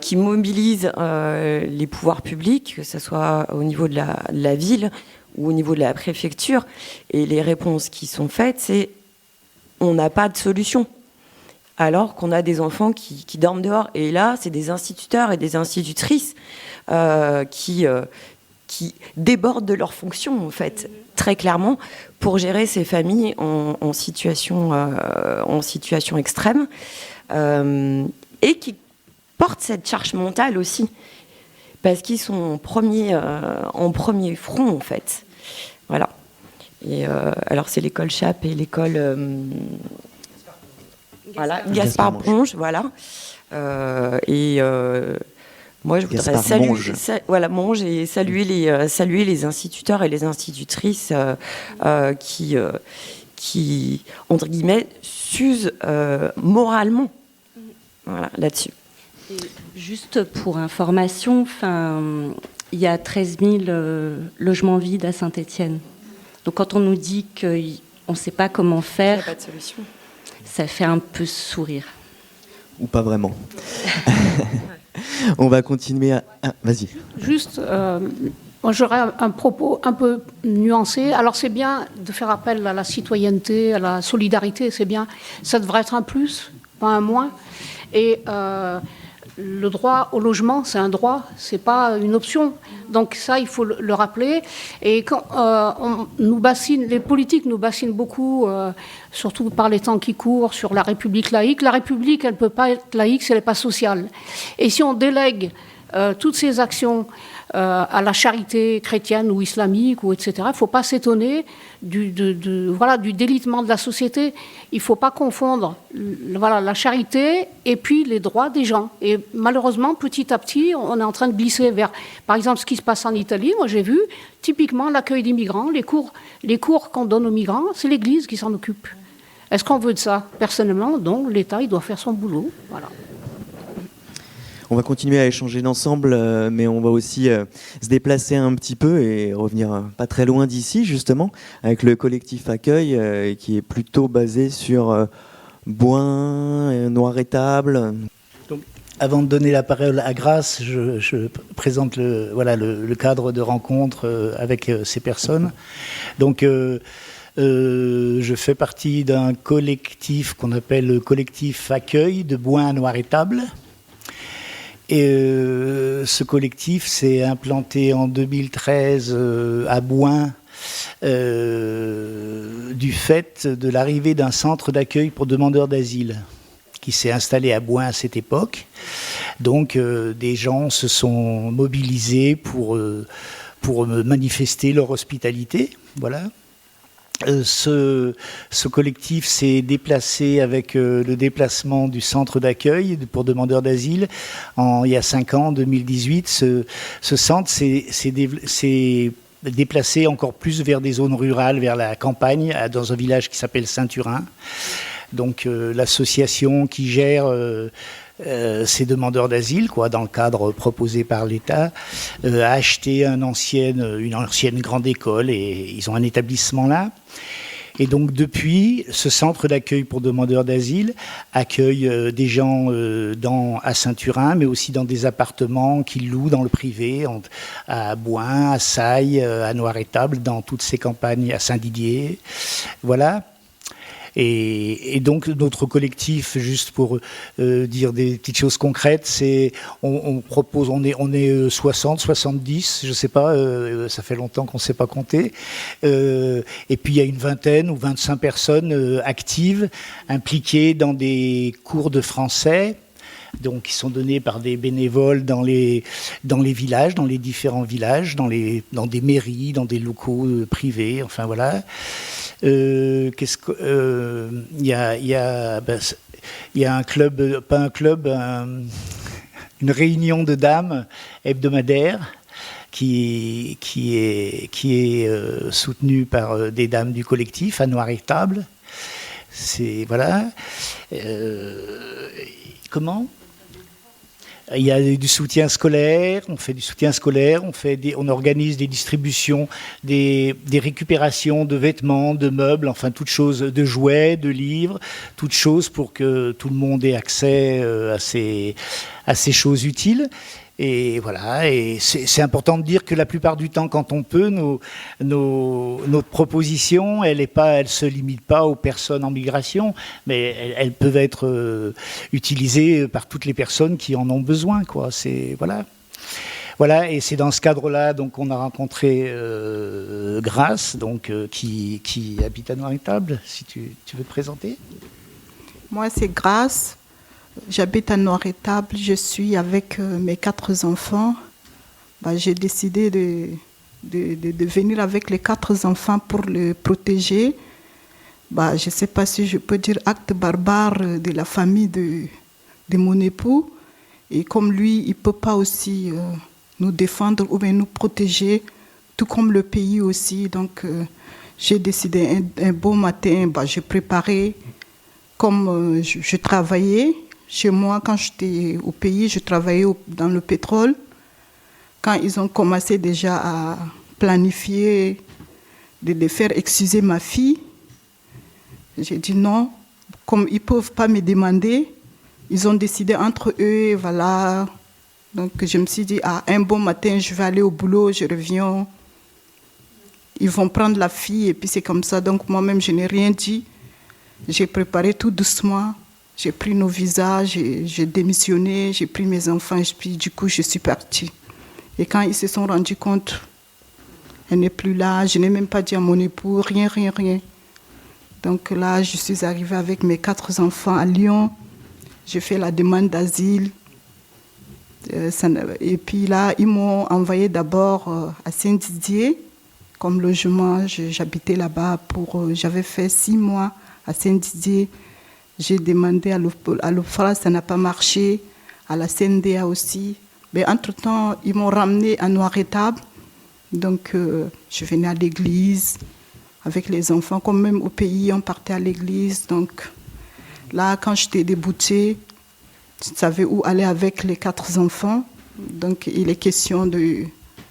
qui mobilisent les pouvoirs publics, que ce soit au niveau de la ville ou au niveau de la préfecture. Et les réponses qui sont faites, c'est « on n'a pas de solution ». Alors qu'on a des enfants qui dorment dehors. Et là, c'est des instituteurs et des institutrices qui débordent de leurs fonctions, en fait, très clairement, pour gérer ces familles en situation extrême, et qui portent cette charge mentale aussi, parce qu'ils sont en premier front, en fait. Voilà. Et alors, c'est l'école Chappe et l'école... Voilà, Gaspard Monge, voilà. Moi, je voudrais saluer les instituteurs et les institutrices qui, entre guillemets, s'usent moralement, voilà, là-dessus. Et juste pour information, il y a 13 000 logements vides à Saint-Étienne. Donc quand on nous dit qu'on ne sait pas comment faire... Il n'y a pas de solution. Ça fait un peu sourire. Ou pas vraiment. On va continuer à... Ah, vas-y. Juste, moi j'aurais un propos un peu nuancé. Alors c'est bien de faire appel à la citoyenneté, à la solidarité, c'est bien. Ça devrait être un plus, pas un moins. Et le droit au logement, c'est un droit, c'est pas une option. Donc ça, il faut le rappeler. Et quand les politiques nous bassinent beaucoup, surtout par les temps qui courent, sur la République laïque. La République, elle ne peut pas être laïque si elle n'est pas sociale. Et si on délègue toutes ces actions à la charité chrétienne ou islamique, ou etc., il ne faut pas s'étonner du délitement de la société. Il ne faut pas confondre la charité et puis les droits des gens. Et malheureusement, petit à petit, on est en train de glisser vers, par exemple, ce qui se passe en Italie. Moi, j'ai vu, typiquement, l'accueil des migrants, les cours qu'on donne aux migrants, c'est l'Église qui s'en occupe. Est-ce qu'on veut de ça? Personnellement, donc, l'État, il doit faire son boulot. Voilà. On va continuer à échanger d'ensemble, mais on va aussi se déplacer un petit peu et revenir pas très loin d'ici, justement, avec le collectif Accueil, qui est plutôt basé sur Bouin, Noir-Étable. Donc, avant de donner la parole à Grace, je présente le cadre de rencontre avec ces personnes. Donc, je fais partie d'un collectif qu'on appelle le collectif Accueil de Bouin, Noir-Étable. Et ce collectif s'est implanté en 2013 à Bouin du fait de l'arrivée d'un centre d'accueil pour demandeurs d'asile qui s'est installé à Bouin à cette époque. Donc des gens se sont mobilisés pour manifester leur hospitalité. Voilà. Ce collectif s'est déplacé avec le déplacement du centre d'accueil pour demandeurs d'asile il y a 5 ans, en 2018. Ce centre s'est déplacé encore plus vers des zones rurales, vers la campagne, dans un village qui s'appelle Saint-Turin. Donc l'association qui gère ces demandeurs d'asile, dans le cadre proposé par l'État, a acheté une ancienne grande école, et ils ont un établissement là. Et donc depuis, ce centre d'accueil pour demandeurs d'asile accueille des gens à Saint-Turin, mais aussi dans des appartements qu'ils louent dans le privé, à Bouin, à Sailles, à Noir-Étable, dans toutes ces campagnes, à Saint-Didier. Voilà. Et donc notre collectif, juste pour dire des petites choses concrètes, c'est on propose, on est 60, 70, je sais pas, ça fait longtemps qu'on ne sait pas compter. Et puis il y a une vingtaine ou 25 personnes actives, impliquées dans des cours de français. Donc, qui sont donnés par des bénévoles dans les villages, dans les différents villages, dans des mairies, dans des locaux privés, enfin voilà. Il y a un club, pas un club, une réunion de dames hebdomadaire qui est soutenue par des dames du collectif à Noir-Étable. C'est voilà. Comment ? Il y a du soutien scolaire, on fait du soutien scolaire, on organise des distributions, des récupérations de vêtements, de meubles, enfin toutes choses, de jouets, de livres, toutes choses pour que tout le monde ait accès à ces choses utiles. Et voilà, et c'est important de dire que la plupart du temps, quand on peut, notre proposition, elle se limite pas aux personnes en migration, mais elles peuvent être utilisées par toutes les personnes qui en ont besoin, quoi. Voilà, et c'est dans ce cadre-là donc qu'on a rencontré Grace, donc qui habite à Noir-Étable. Si tu veux te présenter. Moi, c'est Grace. J'habite à Noir-Étable, je suis avec mes 4 enfants. J'ai décidé de venir avec les 4 enfants pour les protéger. Je ne sais pas si je peux dire acte barbare de la famille de mon époux. Et comme lui, il ne peut pas aussi nous défendre ou bien nous protéger, tout comme le pays aussi. Donc, j'ai décidé un beau matin, j'ai préparé, comme je travaillais. Chez moi, quand j'étais au pays, je travaillais dans le pétrole. Quand ils ont commencé déjà à planifier de les faire excuser ma fille, j'ai dit non. Comme ils ne peuvent pas me demander, ils ont décidé entre eux, voilà. Donc je me suis dit, un bon matin, je vais aller au boulot, je reviens. Ils vont prendre la fille et puis c'est comme ça. Donc moi-même, je n'ai rien dit. J'ai préparé tout doucement. J'ai pris nos visages, j'ai démissionné, j'ai pris mes enfants et puis du coup, je suis partie. Et quand ils se sont rendus compte, elle n'est plus là, je n'ai même pas dit à mon époux, rien. Donc là, je suis arrivée avec mes 4 enfants à Lyon. J'ai fait la demande d'asile. Et puis là, ils m'ont envoyé d'abord à Saint-Didier comme logement. J'habitais là-bas j'avais fait 6 mois à Saint-Didier. J'ai demandé à l'OFRA, ça n'a pas marché, à la CNDA aussi. Mais entre-temps, ils m'ont ramené à Noir-Étable. Donc, je venais à l'église avec les enfants. Comme même au pays, on partait à l'église. Donc, là, quand j'étais déboutée, je savais où aller avec les 4 enfants. Donc, il est question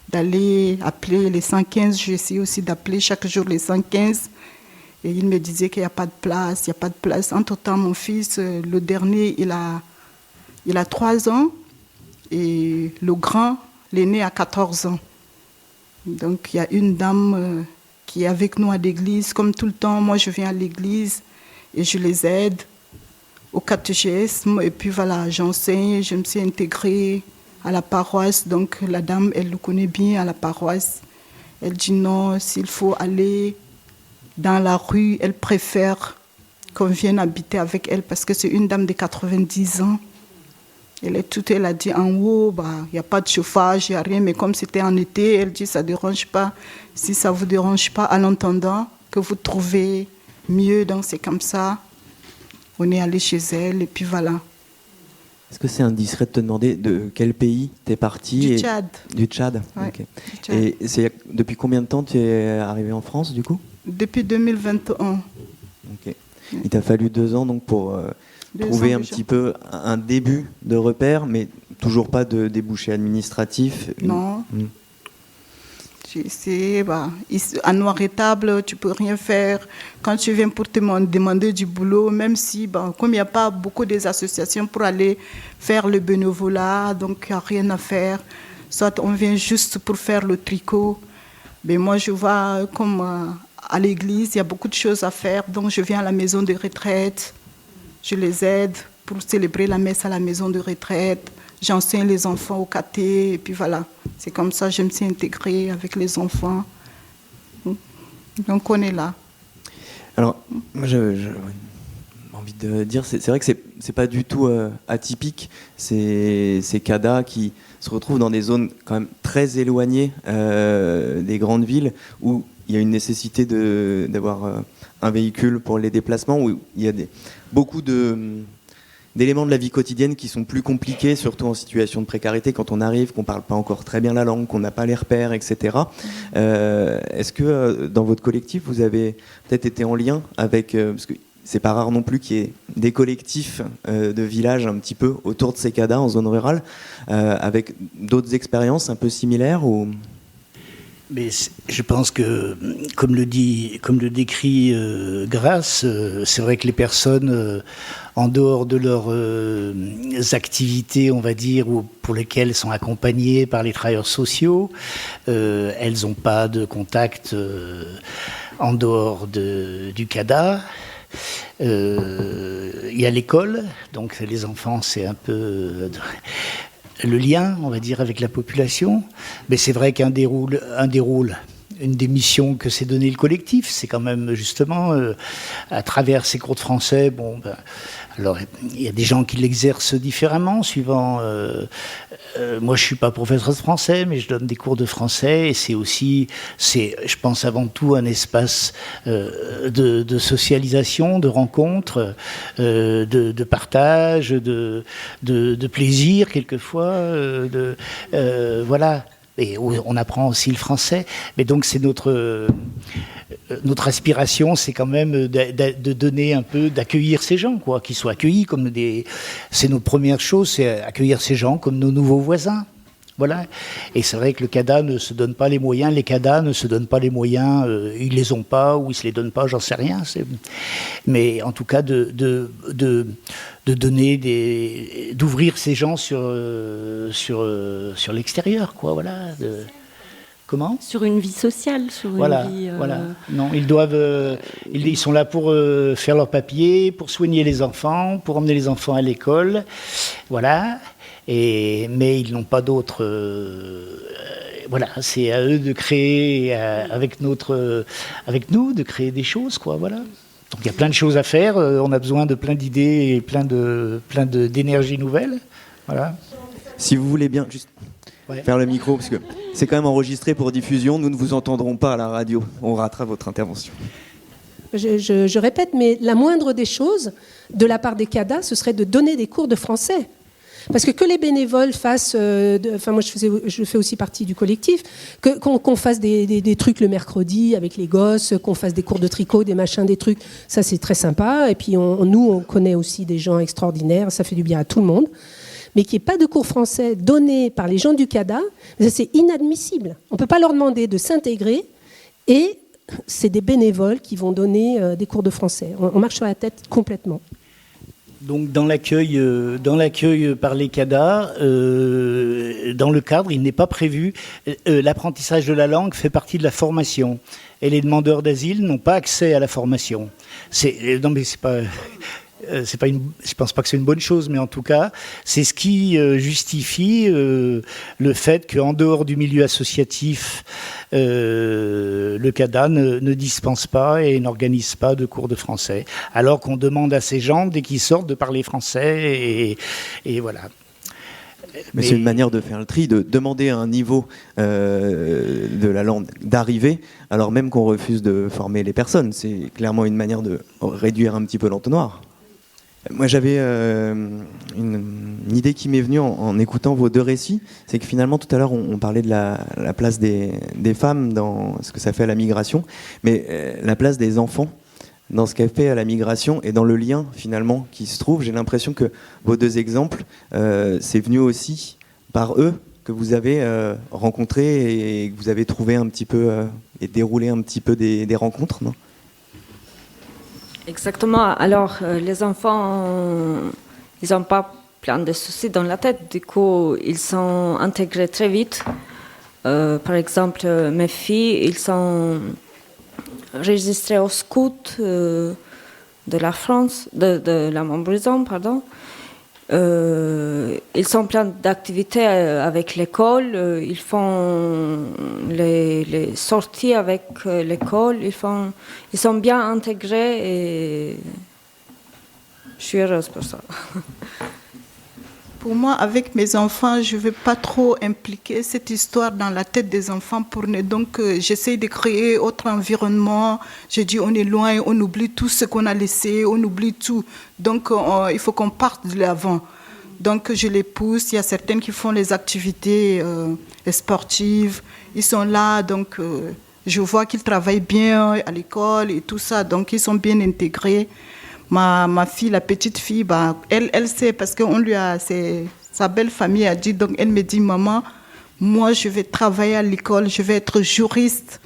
d'aller appeler les 115. J'ai essayé aussi d'appeler chaque jour les 115. Et il me disait qu'il n'y a pas de place, Entre-temps, mon fils, le dernier, il a 3 ans. Et le grand, l'aîné, a 14 ans. Donc, il y a une dame qui est avec nous à l'église. Comme tout le temps, moi, je viens à l'église et je les aide au catéchisme. Et puis, voilà, j'enseigne, je me suis intégrée à la paroisse. Donc, la dame, elle le connaît bien à la paroisse. Elle dit non, s'il faut aller dans la rue, elle préfère qu'on vienne habiter avec elle parce que c'est une dame de 90 ans. Elle a dit en haut, il n'y a pas de chauffage, il n'y a rien, mais comme c'était en été, elle dit ça ne dérange pas. Si ça ne vous dérange pas, en entendant que vous trouvez mieux, donc c'est comme ça. On est allé chez elle et puis voilà. Est-ce que c'est indiscret de te demander de quel pays tu es parti? Du Tchad. Du Tchad, ouais, okay. Du Tchad. Et depuis combien de temps tu es arrivé en France, du coup? Depuis 2021. Ok. Il t'a fallu 2 ans donc pour trouver un petit peu un début de repère, mais toujours pas de débouché administratif. Non. J'ai essayé, à noir et table, tu peux rien faire. Quand tu viens pour te demander du boulot, même si, comme il n'y a pas beaucoup d'associations pour aller faire le bénévolat, donc il n'y a rien à faire. Soit on vient juste pour faire le tricot. Mais moi, je vois comme à l'église, il y a beaucoup de choses à faire. Donc je viens à la maison de retraite, je les aide pour célébrer la messe à la maison de retraite. J'enseigne les enfants au caté, et puis voilà. C'est comme ça que je me suis intégrée avec les enfants. Donc on est là. Alors, moi j'ai envie de dire, c'est vrai que c'est pas du tout atypique, ces CADA qui se retrouvent dans des zones quand même très éloignées des grandes villes, où il y a une nécessité d'avoir un véhicule pour les déplacements, où il y a beaucoup d'éléments de la vie quotidienne qui sont plus compliqués, surtout en situation de précarité, quand on arrive, qu'on ne parle pas encore très bien la langue, qu'on n'a pas les repères, etc. Est-ce que dans votre collectif, vous avez peut-être été en lien avec... parce que c'est pas rare non plus qu'il y ait des collectifs de villages un petit peu autour de ces CADA en zone rurale, avec d'autres expériences un peu similaires ou... Mais je pense que, comme le décrit Grace, c'est vrai que les personnes, en dehors de leurs activités, on va dire, ou pour lesquelles elles sont accompagnées par les travailleurs sociaux, elles n'ont pas de contact en dehors du CADA. Il y a l'école, donc les enfants, c'est un peu... le lien, on va dire, avec la population. Mais c'est vrai qu'un des rôles, une des missions que s'est donné le collectif, c'est quand même justement, à travers ces cours de français, alors il y a des gens qui l'exercent différemment, suivant... moi, je suis pas professeur de français, mais je donne des cours de français, et je pense avant tout un espace de socialisation, de rencontre, de partage, de plaisir quelquefois, voilà. Et on apprend aussi le français, mais donc c'est notre aspiration, c'est quand même de donner un peu, d'accueillir ces gens, quoi, qu'ils soient accueillis comme c'est notre première chose, c'est accueillir ces gens comme nos nouveaux voisins. Voilà. Et c'est vrai que le CADA ne se donne pas les moyens, les CADA ne se donnent pas les moyens, ils les ont pas ou ils se les donnent pas, j'en sais rien. Mais en tout cas de donner d'ouvrir ces gens sur l'extérieur, quoi. Voilà. Comment ? Sur une vie sociale, sur une vie... Voilà. Non, ils sont là pour faire leurs papiers, pour soigner les enfants, pour emmener les enfants à l'école, voilà. Mais ils n'ont pas d'autres... voilà, c'est à eux de créer, avec nous, de créer des choses, quoi, voilà. Donc il y a plein de choses à faire, on a besoin de plein d'idées et plein d'énergie nouvelle, voilà. Si vous voulez bien, juste... Ouais. Faire le micro, parce que c'est quand même enregistré pour diffusion. Nous ne vous entendrons pas à la radio. On ratera votre intervention. Je répète, mais la moindre des choses, de la part des CADA, ce serait de donner des cours de français. Parce que les bénévoles fassent... moi, je fais aussi partie du collectif. Qu'on fasse des trucs le mercredi avec les gosses, qu'on fasse des cours de tricot, des machins, des trucs. Ça, c'est très sympa. Et puis, on connaît aussi des gens extraordinaires. Ça fait du bien à tout le monde. Mais qu'il n'y ait pas de cours français donnés par les gens du CADA, c'est inadmissible. On ne peut pas leur demander de s'intégrer et c'est des bénévoles qui vont donner des cours de français. On marche sur la tête complètement. Donc dans l'accueil par les CADA, dans le cadre, il n'est pas prévu. L'apprentissage de la langue fait partie de la formation. Et les demandeurs d'asile n'ont pas accès à la formation. Non mais c'est pas... je pense pas que c'est une bonne chose, mais en tout cas, c'est ce qui justifie le fait qu'en dehors du milieu associatif, le CADA ne dispense pas et n'organise pas de cours de français, alors qu'on demande à ces gens, dès qu'ils sortent, de parler français, et voilà. Mais c'est une manière de faire le tri, de demander un niveau de la langue d'arrivée, alors même qu'on refuse de former les personnes. C'est clairement une manière de réduire un petit peu l'entonnoir. Moi, j'avais une idée qui m'est venue en écoutant vos deux récits. C'est que finalement, tout à l'heure, on parlait de la place des femmes dans ce que ça fait à la migration, mais la place des enfants dans ce qu'a fait à la migration et dans le lien, finalement, qui se trouve. J'ai l'impression que vos deux exemples, c'est venu aussi par eux que vous avez rencontrés et que vous avez trouvé un petit peu et déroulé un petit peu des rencontres, non? Exactement. Alors, les enfants, ils n'ont pas plein de soucis dans la tête. Du coup, ils sont intégrés très vite. Par exemple, mes filles, ils sont enregistrés au scout de la France, de la Montbrison, pardon. Ils sont plein d'activités avec l'école. Ils font les sorties avec l'école. Ils sont bien intégrés et je suis heureuse pour ça. Pour moi, avec mes enfants, je ne veux pas trop impliquer cette histoire dans la tête des enfants. Donc, j'essaie de créer autre environnement. Je dis, on est loin, on oublie tout ce qu'on a laissé, on oublie tout. Donc, il faut qu'on parte de l'avant. Donc, je les pousse. Il y a certaines qui font les activités sportives. Ils sont là, donc je vois qu'ils travaillent bien à l'école et tout ça. Donc, ils sont bien intégrés. Ma fille, la petite fille, elle sait parce que sa belle famille a dit, donc elle me dit, maman, moi je vais travailler à l'école, je vais être juriste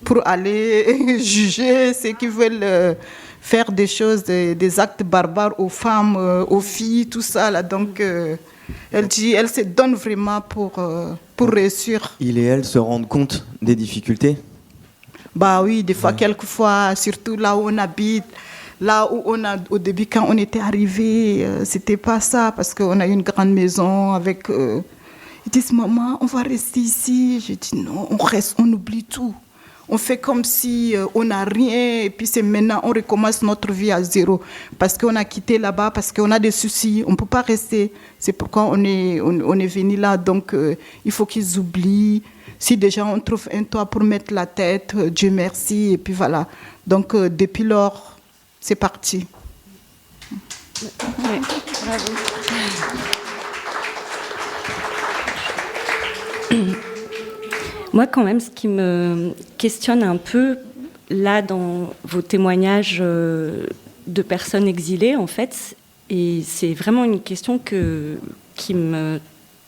pour aller juger ceux qui veulent faire des choses, des actes barbares aux femmes, aux filles, tout ça. Là. Donc elle dit, elle se donne vraiment pour réussir. Il et elle se rendent compte des difficultés? Bah oui, des fois, quelquefois, surtout là où on habite. Là où au début, quand on était arrivé, c'était pas ça, parce qu'on a une grande maison avec. Ils disent, maman, on va rester ici. Je dis, non, on reste, on oublie tout. On fait comme si on n'a rien, et puis c'est maintenant, on recommence notre vie à zéro. Parce qu'on a quitté là-bas, parce qu'on a des soucis, on ne peut pas rester. C'est pourquoi on est venu là. Donc, il faut qu'ils oublient. Si déjà on trouve un toit pour mettre la tête, Dieu merci, et puis voilà. Donc, depuis lors, c'est parti. Ouais, bravo. Moi, quand même, ce qui me questionne un peu, là, dans vos témoignages de personnes exilées, en fait, et c'est vraiment une question qui me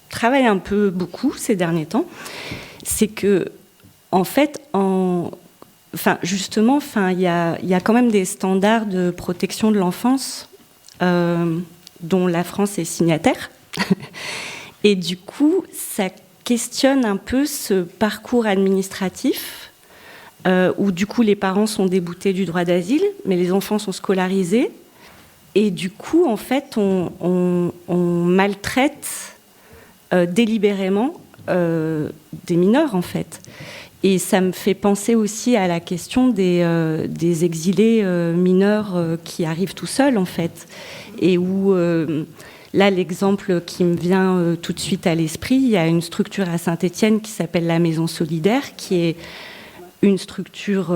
travaille un peu beaucoup ces derniers temps, c'est que, en fait, justement, il y a quand même des standards de protection de l'enfance dont la France est signataire. Et du coup, ça questionne un peu ce parcours administratif où du coup les parents sont déboutés du droit d'asile, mais les enfants sont scolarisés. Et du coup, en fait, on maltraite délibérément des mineurs, en fait. Et ça me fait penser aussi à la question des exilés mineurs qui arrivent tout seuls, en fait. Et où, là, l'exemple qui me vient tout de suite à l'esprit, il y a une structure à Saint-Étienne qui s'appelle la Maison Solidaire, qui est une structure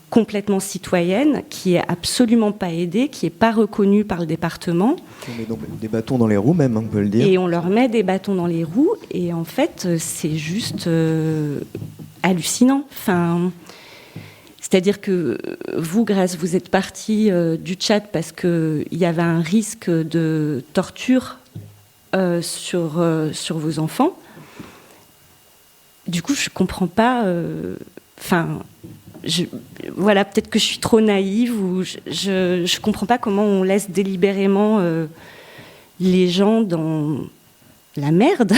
complètement citoyenne, qui est absolument pas aidée, qui n'est pas reconnue par le département. On met donc des bâtons dans les roues même, on peut le dire. Et on leur met des bâtons dans les roues, et en fait, c'est juste hallucinant. C'est-à-dire que vous, Grâce, vous êtes partie du Tchad parce qu'il y avait un risque de torture sur vos enfants. Du coup, je ne comprends pas... voilà, peut-être que je suis trop naïve ou je ne comprends pas comment on laisse délibérément les gens dans la merde.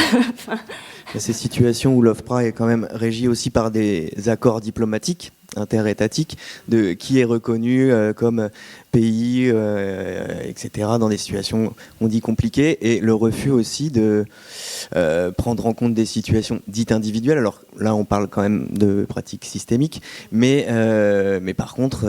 Ces situations où l'OFPRA est quand même régie aussi par des accords diplomatiques interétatiques de qui est reconnu comme pays, etc., dans des situations, on dit, compliquées, et le refus aussi de prendre en compte des situations dites individuelles. Alors là, on parle quand même de pratiques systémiques, mais par contre,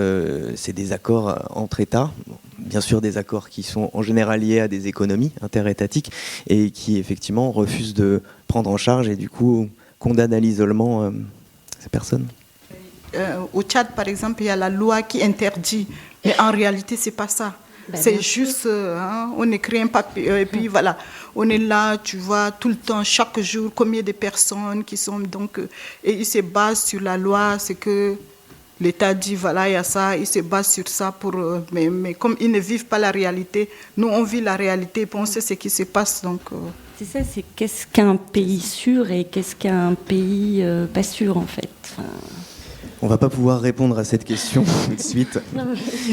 c'est des accords entre États, bien sûr des accords qui sont en général liés à des économies interétatiques et qui effectivement refusent de prendre en charge et du coup condamnent à l'isolement ces personnes. Au Tchad, par exemple, il y a la loi qui interdit, mais en réalité, c'est pas ça. C'est juste, on écrit un papier, et puis voilà, on est là, tu vois, tout le temps, chaque jour, combien de personnes qui sont donc, et ils se basent sur la loi, c'est que L'État dit, voilà, il y a ça, ils se basent sur ça, mais comme ils ne vivent pas la réalité, nous, on vit la réalité, et on sait ce qui se passe. Donc, c'est ça, c'est qu'est-ce qu'un pays sûr et qu'est-ce qu'un pays pas sûr, en fait. On va pas pouvoir répondre à cette question tout de suite.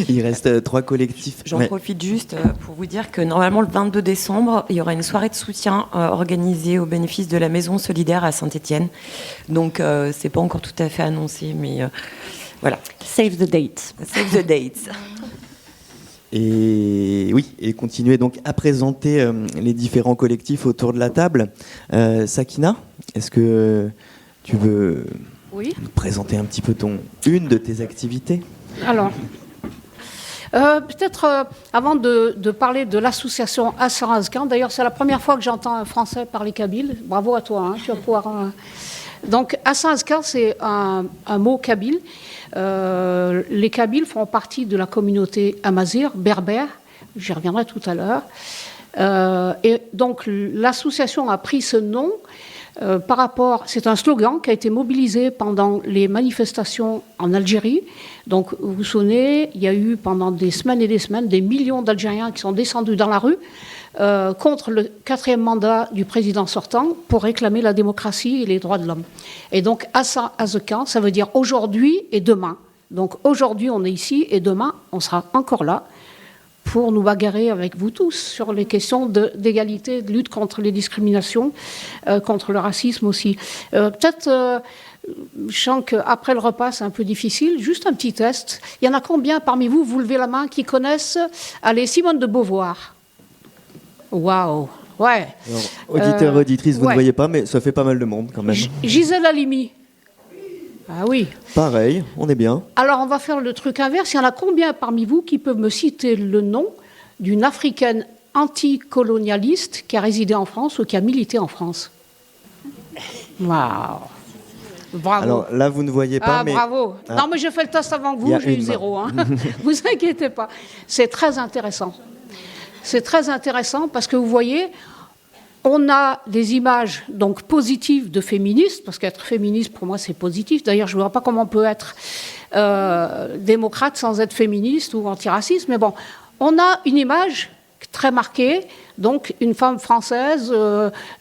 Il reste 3 collectifs. J'en profite juste pour vous dire que normalement le 22 décembre, il y aura une soirée de soutien organisée au bénéfice de la Maison Solidaire à Saint-Étienne. Donc c'est pas encore tout à fait annoncé, mais voilà. Save the date. Save the date. Et oui, et continuer donc à présenter les différents collectifs autour de la table. Sakina, est-ce que tu veux nous présenter un petit peu une de tes activités? Alors, peut-être avant de parler de l'association Assarazkan, d'ailleurs c'est la première fois que j'entends un Français parler kabyle, bravo à toi, tu vas pouvoir... Donc Assarazkan c'est un mot kabyle. Les Kabyles font partie de la communauté amazigh, berbère, j'y reviendrai tout à l'heure. Et donc l'association a pris ce nom par rapport, c'est un slogan qui a été mobilisé pendant les manifestations en Algérie. Donc vous vous souvenez, il y a eu pendant des semaines et des semaines des millions d'Algériens qui sont descendus dans la rue contre le 4e mandat du président sortant pour réclamer la démocratie et les droits de l'homme. Et donc Assarazkan, ça veut dire aujourd'hui et demain. Donc aujourd'hui on est ici et demain on sera encore là pour nous bagarrer avec vous tous sur les questions d'égalité, de lutte contre les discriminations, contre le racisme aussi. Peut-être, je sens qu'après le repas, c'est un peu difficile. Juste un petit test. Il y en a combien parmi vous, vous levez la main, qui connaissent Simone de Beauvoir? Waouh. Ouais. Auditeurs, auditrices, vous ne voyez pas, mais ça fait pas mal de monde quand même. Gisèle Halimi. Ah oui. Pareil, on est bien. Alors, on va faire le truc inverse. Il y en a combien parmi vous qui peuvent me citer le nom d'une Africaine anticolonialiste qui a résidé en France ou qui a milité en France? Waouh. Bravo. Alors là, vous ne voyez pas, mais... Bravo. Non, mais je fais le test avant que vous, j'ai eu 0. Hein. Vous inquiétez pas. C'est très intéressant. C'est très intéressant parce que vous voyez... On a des images donc positives de féministes, parce qu'être féministe, pour moi, c'est positif. D'ailleurs, je ne vois pas comment on peut être démocrate sans être féministe ou antiraciste. Mais bon, on a une image très marquée, donc une femme française,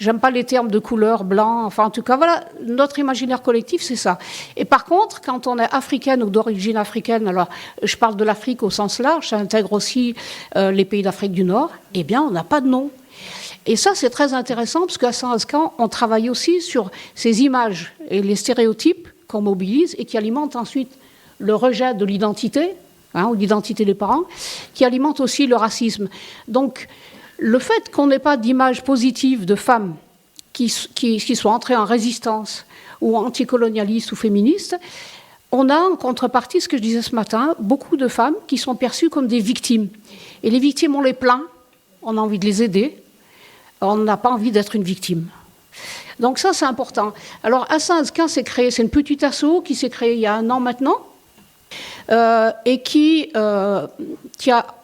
j'aime pas les termes de couleur, blanc, enfin en tout cas, voilà, notre imaginaire collectif, c'est ça. Et par contre, quand on est africaine ou d'origine africaine, alors je parle de l'Afrique au sens large, ça intègre aussi les pays d'Afrique du Nord, eh bien, on n'a pas de nom. Et ça, c'est très intéressant, parce qu'à Assarazkan, on travaille aussi sur ces images et les stéréotypes qu'on mobilise et qui alimentent ensuite le rejet de l'identité, ou l'identité des parents, qui alimentent aussi le racisme. Donc, le fait qu'on n'ait pas d'image positive de femmes qui soient entrées en résistance ou anticolonialistes ou féministes, on a en contrepartie, ce que je disais ce matin, beaucoup de femmes qui sont perçues comme des victimes. Et les victimes, on les plaint, on a envie de les aider, on n'a pas envie d'être une victime. Donc ça, c'est important. Alors, Assarazkan s'est créé, c'est une petite asso qui s'est créée il y a 1 an maintenant, et qui a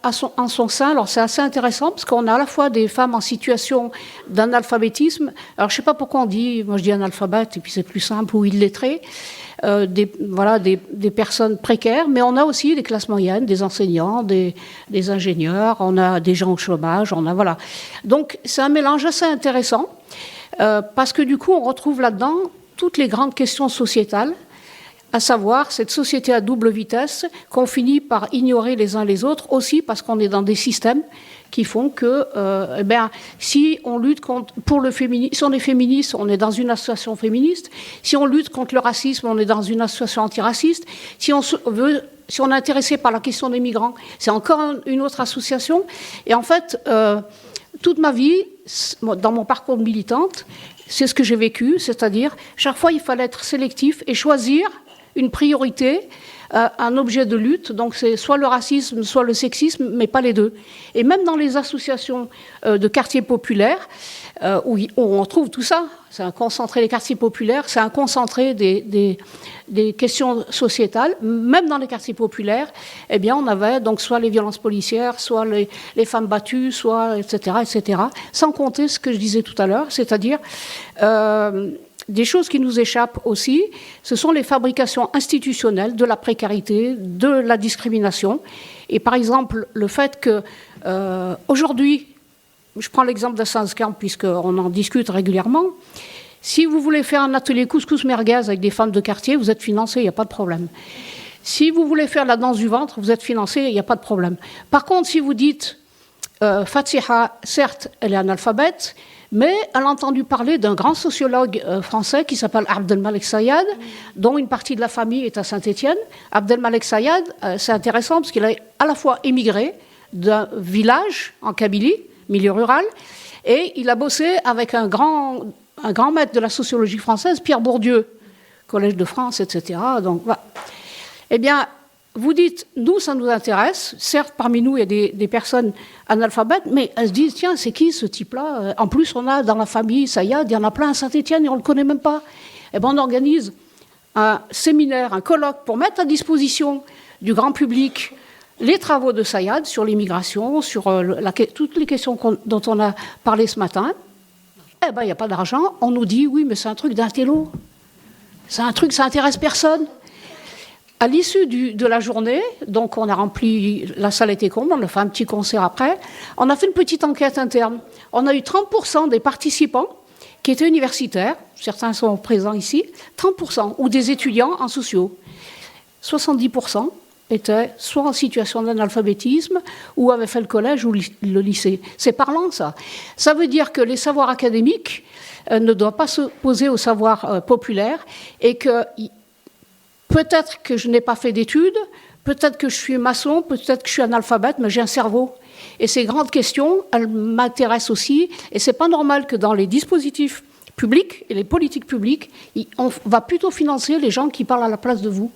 en son sein, alors c'est assez intéressant, parce qu'on a à la fois des femmes en situation d'analphabétisme, alors je ne sais pas pourquoi on dit, moi je dis analphabète, et puis c'est plus simple, ou illettrés, des personnes précaires, mais on a aussi des classes moyennes, des enseignants, des ingénieurs, on a des gens au chômage, voilà. Donc c'est un mélange assez intéressant, parce que du coup on retrouve là-dedans toutes les grandes questions sociétales, à savoir cette société à double vitesse qu'on finit par ignorer les uns les autres, aussi parce qu'on est dans des systèmes qui font que, si on lutte pour le féminisme, si on est féministe, on est dans une association féministe. Si on lutte contre le racisme, on est dans une association antiraciste. Si on est intéressé par la question des migrants, c'est encore une autre association. Et en fait, toute ma vie, dans mon parcours de militante, c'est ce que j'ai vécu, c'est-à-dire chaque fois il fallait être sélectif et choisir une priorité, un objet de lutte. Donc c'est soit le racisme, soit le sexisme, mais pas les deux. Et même dans les associations de quartiers populaires, où on trouve tout ça, c'est un concentré des quartiers populaires, c'est un concentré des questions sociétales. Même dans les quartiers populaires, eh bien, on avait donc soit les violences policières, soit les femmes battues, soit etc., etc. Sans compter ce que je disais tout à l'heure, c'est-à-dire des choses qui nous échappent aussi, ce sont les fabrications institutionnelles de la précarité, de la discrimination. Et par exemple, le fait que aujourd'hui, je prends l'exemple de Saint-Scarpe puisqu'on en discute régulièrement, si vous voulez faire un atelier couscous merguez avec des femmes de quartier, vous êtes financé, il n'y a pas de problème. Si vous voulez faire la danse du ventre, vous êtes financé, il n'y a pas de problème. Par contre, si vous dites Fatiha, certes, elle est analphabète, mais elle a entendu parler d'un grand sociologue français qui s'appelle Abdelmalek Sayad, dont une partie de la famille est à Saint-Étienne. Abdelmalek Sayad, c'est intéressant parce qu'il a à la fois émigré d'un village en Kabylie, milieu rural, et il a bossé avec un grand maître de la sociologie française, Pierre Bourdieu, Collège de France, etc. Donc, voilà. Eh bien, vous dites, nous, ça nous intéresse. Certes, parmi nous, il y a des personnes analphabètes, mais elles se disent, tiens, c'est qui ce type-là? En plus, on a dans la famille Sayad, il y en a plein à Saint-Étienne et on ne le connaît même pas. Eh bien, on organise un séminaire, un colloque pour mettre à disposition du grand public les travaux de Sayad sur l'immigration, sur toutes les questions dont on a parlé ce matin. Eh bien, il n'y a pas d'argent. On nous dit, oui, mais c'est un truc d'intello. C'est un truc, ça n'intéresse personne. À l'issue de la journée, donc on a rempli, la salle était comble, on a fait un petit concert après, on a fait une petite enquête interne. On a eu 30% des participants qui étaient universitaires, certains sont présents ici, 30%, ou des étudiants en sociaux. 70% étaient soit en situation d'analphabétisme, ou avaient fait le collège ou le lycée. C'est parlant, ça. Ça veut dire que les savoirs académiques ne doivent pas s'opposer aux savoirs populaires, et que peut-être que je n'ai pas fait d'études, peut-être que je suis maçon, peut-être que je suis analphabète, mais j'ai un cerveau. Et ces grandes questions, elles m'intéressent aussi. Et ce n'est pas normal que dans les dispositifs publics et les politiques publiques, on va plutôt financer les gens qui parlent à la place de vous.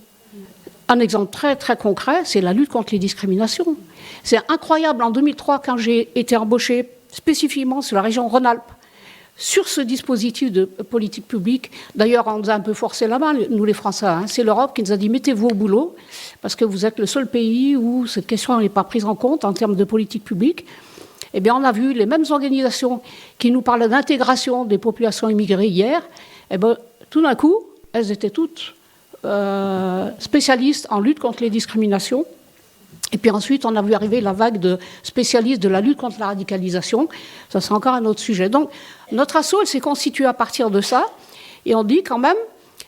Un exemple très, très concret, c'est la lutte contre les discriminations. C'est incroyable. En 2003, quand j'ai été embauchée spécifiquement sur la région Rhône-Alpes, sur ce dispositif de politique publique, d'ailleurs, on nous a un peu forcé la main, nous les Français, hein. C'est l'Europe qui nous a dit « mettez-vous au boulot », parce que vous êtes le seul pays où cette question n'est pas prise en compte en termes de politique publique. Eh bien, on a vu les mêmes organisations qui nous parlaient d'intégration des populations immigrées hier. Eh bien, tout d'un coup, elles étaient toutes spécialistes en lutte contre les discriminations. Et puis ensuite, on a vu arriver la vague de spécialistes de la lutte contre la radicalisation. Ça, c'est encore un autre sujet. Donc, notre asso, elle s'est constituée à partir de ça. Et on dit quand même,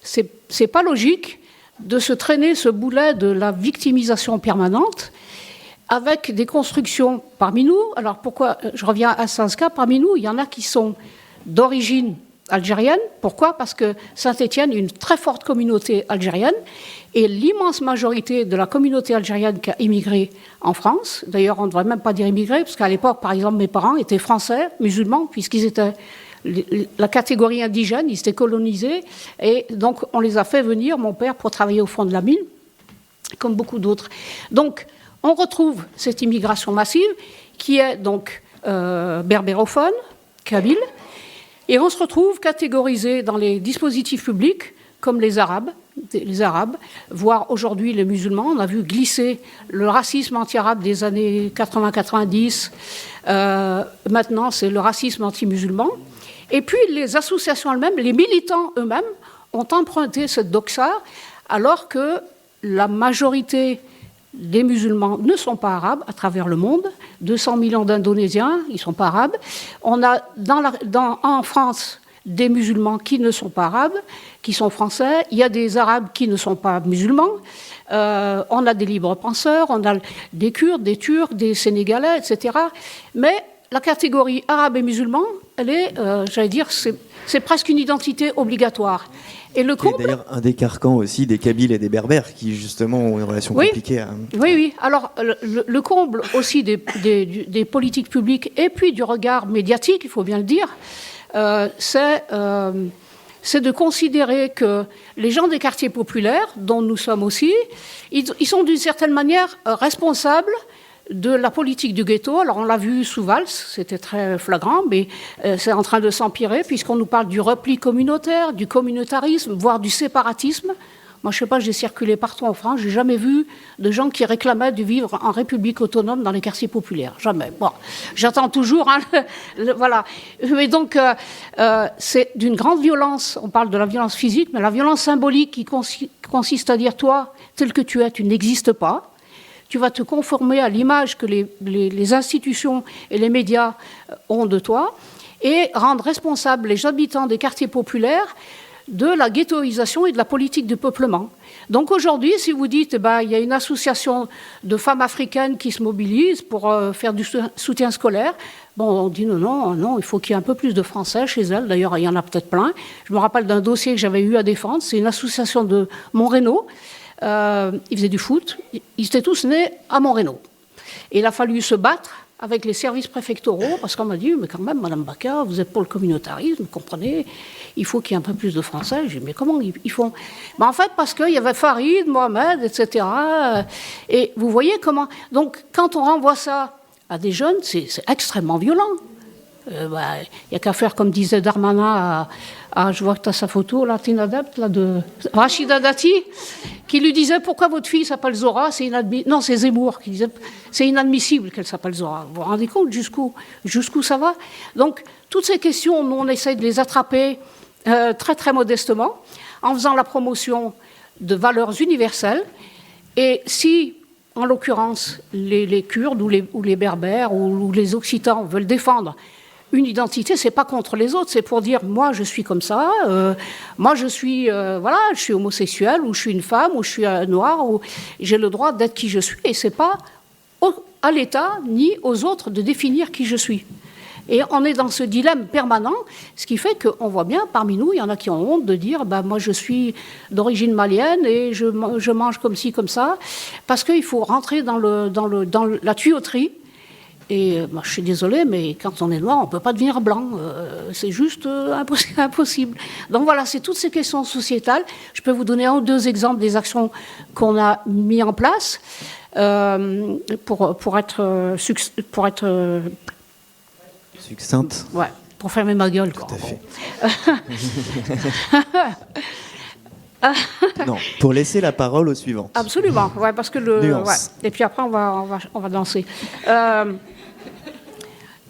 c'est pas logique de se traîner ce boulet de la victimisation permanente avec des constructions parmi nous. Alors, pourquoi je reviens à Saint-Scarpe, parmi nous, il y en a qui sont d'origine algérienne. Pourquoi? Parce que Saint-Étienne a une très forte communauté algérienne et l'immense majorité de la communauté algérienne qui a immigré en France, d'ailleurs on ne devrait même pas dire immigré, parce qu'à l'époque, par exemple, mes parents étaient français, musulmans, puisqu'ils étaient la catégorie indigène, ils étaient colonisés, et donc on les a fait venir, mon père, pour travailler au fond de la mine, comme beaucoup d'autres. Donc on retrouve cette immigration massive qui est donc berbérophone, kabyle, et on se retrouve catégorisé dans les dispositifs publics comme les Arabes, voire aujourd'hui les musulmans. On a vu glisser le racisme anti-arabe des années 80-90. Maintenant, c'est le racisme anti-musulman. Et puis, les associations elles-mêmes, les militants eux-mêmes, ont emprunté cette doxa, alors que la majorité des musulmans ne sont pas arabes à travers le monde. 200 millions d'Indonésiens, ils ne sont pas arabes. On a en France des musulmans qui ne sont pas arabes, qui sont français. Il y a des arabes qui ne sont pas musulmans. On a des libres penseurs, on a des Kurdes, des Turcs, des Sénégalais, etc. Mais la catégorie arabe et musulman, elle est, j'allais dire, c'est presque une identité obligatoire. Et le comble... d'ailleurs un des carcans aussi des Kabyles et des Berbères qui justement ont une relation compliquée. Oui. Alors le comble aussi des politiques publiques et puis du regard médiatique, il faut bien le dire, c'est de considérer que les gens des quartiers populaires, dont nous sommes aussi, ils sont d'une certaine manière responsables de la politique du ghetto. Alors on l'a vu sous Valls, c'était très flagrant, mais c'est en train de s'empirer puisqu'on nous parle du repli communautaire, du communautarisme, voire du séparatisme. Moi, je sais pas, j'ai circulé partout en France, j'ai jamais vu de gens qui réclamaient de vivre en République autonome dans les quartiers populaires. Jamais. Bon, j'attends toujours, hein, voilà. Mais donc, c'est d'une grande violence. On parle de la violence physique, mais la violence symbolique qui consiste à dire, toi, tel que tu es, tu n'existes pas. Tu vas te conformer à l'image que les institutions et les médias ont de toi et rendre responsables les habitants des quartiers populaires de la ghettoisation et de la politique de peuplement. Donc aujourd'hui, si vous dites, il y a une association de femmes africaines qui se mobilise pour faire du soutien scolaire, on dit non, il faut qu'il y ait un peu plus de Français chez elles. D'ailleurs, il y en a peut-être plein. Je me rappelle d'un dossier que j'avais eu à défendre. C'est une association de Montrénaud. Ils faisaient du foot. Ils étaient tous nés à Montrénaud. Et il a fallu se battre avec les services préfectoraux, parce qu'on m'a dit, mais quand même, Madame Bacca, vous êtes pour le communautarisme, vous comprenez, il faut qu'il y ait un peu plus de Français. J'ai dit, mais comment ils font? En fait, parce qu'il y avait Farid, Mohamed, etc. Et vous voyez comment... Donc, quand on renvoie ça à des jeunes, c'est extrêmement violent. Il n'y a qu'à faire, comme disait Darmanin, je vois que tu as sa photo, là, t'es une adepte, là, de Rachida Dati, qui lui disait, pourquoi votre fille s'appelle Zora? Non, c'est Zemmour qui disait, c'est inadmissible qu'elle s'appelle Zora. Vous vous rendez compte jusqu'où ça va? Donc, toutes ces questions, nous, on essaie de les attraper très, très modestement, en faisant la promotion de valeurs universelles. Et si, en l'occurrence, les Kurdes ou les Berbères ou les Occitans veulent défendre une identité, c'est pas contre les autres, c'est pour dire moi je suis comme ça, moi je suis je suis homosexuel ou je suis une femme ou je suis noire ou j'ai le droit d'être qui je suis et c'est pas à l'État ni aux autres de définir qui je suis. Et on est dans ce dilemme permanent, ce qui fait qu'on voit bien parmi nous, il y en a qui ont honte de dire moi je suis d'origine malienne et je mange comme ci comme ça, parce qu'il faut rentrer dans la tuyauterie. Et je suis désolée, mais quand on est noir, on ne peut pas devenir blanc. C'est juste impossible. Donc voilà, c'est toutes ces questions sociétales. Je peux vous donner 1 ou 2 exemples des actions qu'on a mis en place pour être succincte. Ouais, pour fermer ma gueule. Tout à fait. Non, pour laisser la parole au suivant. Absolument, ouais, parce que Et puis après, on va danser.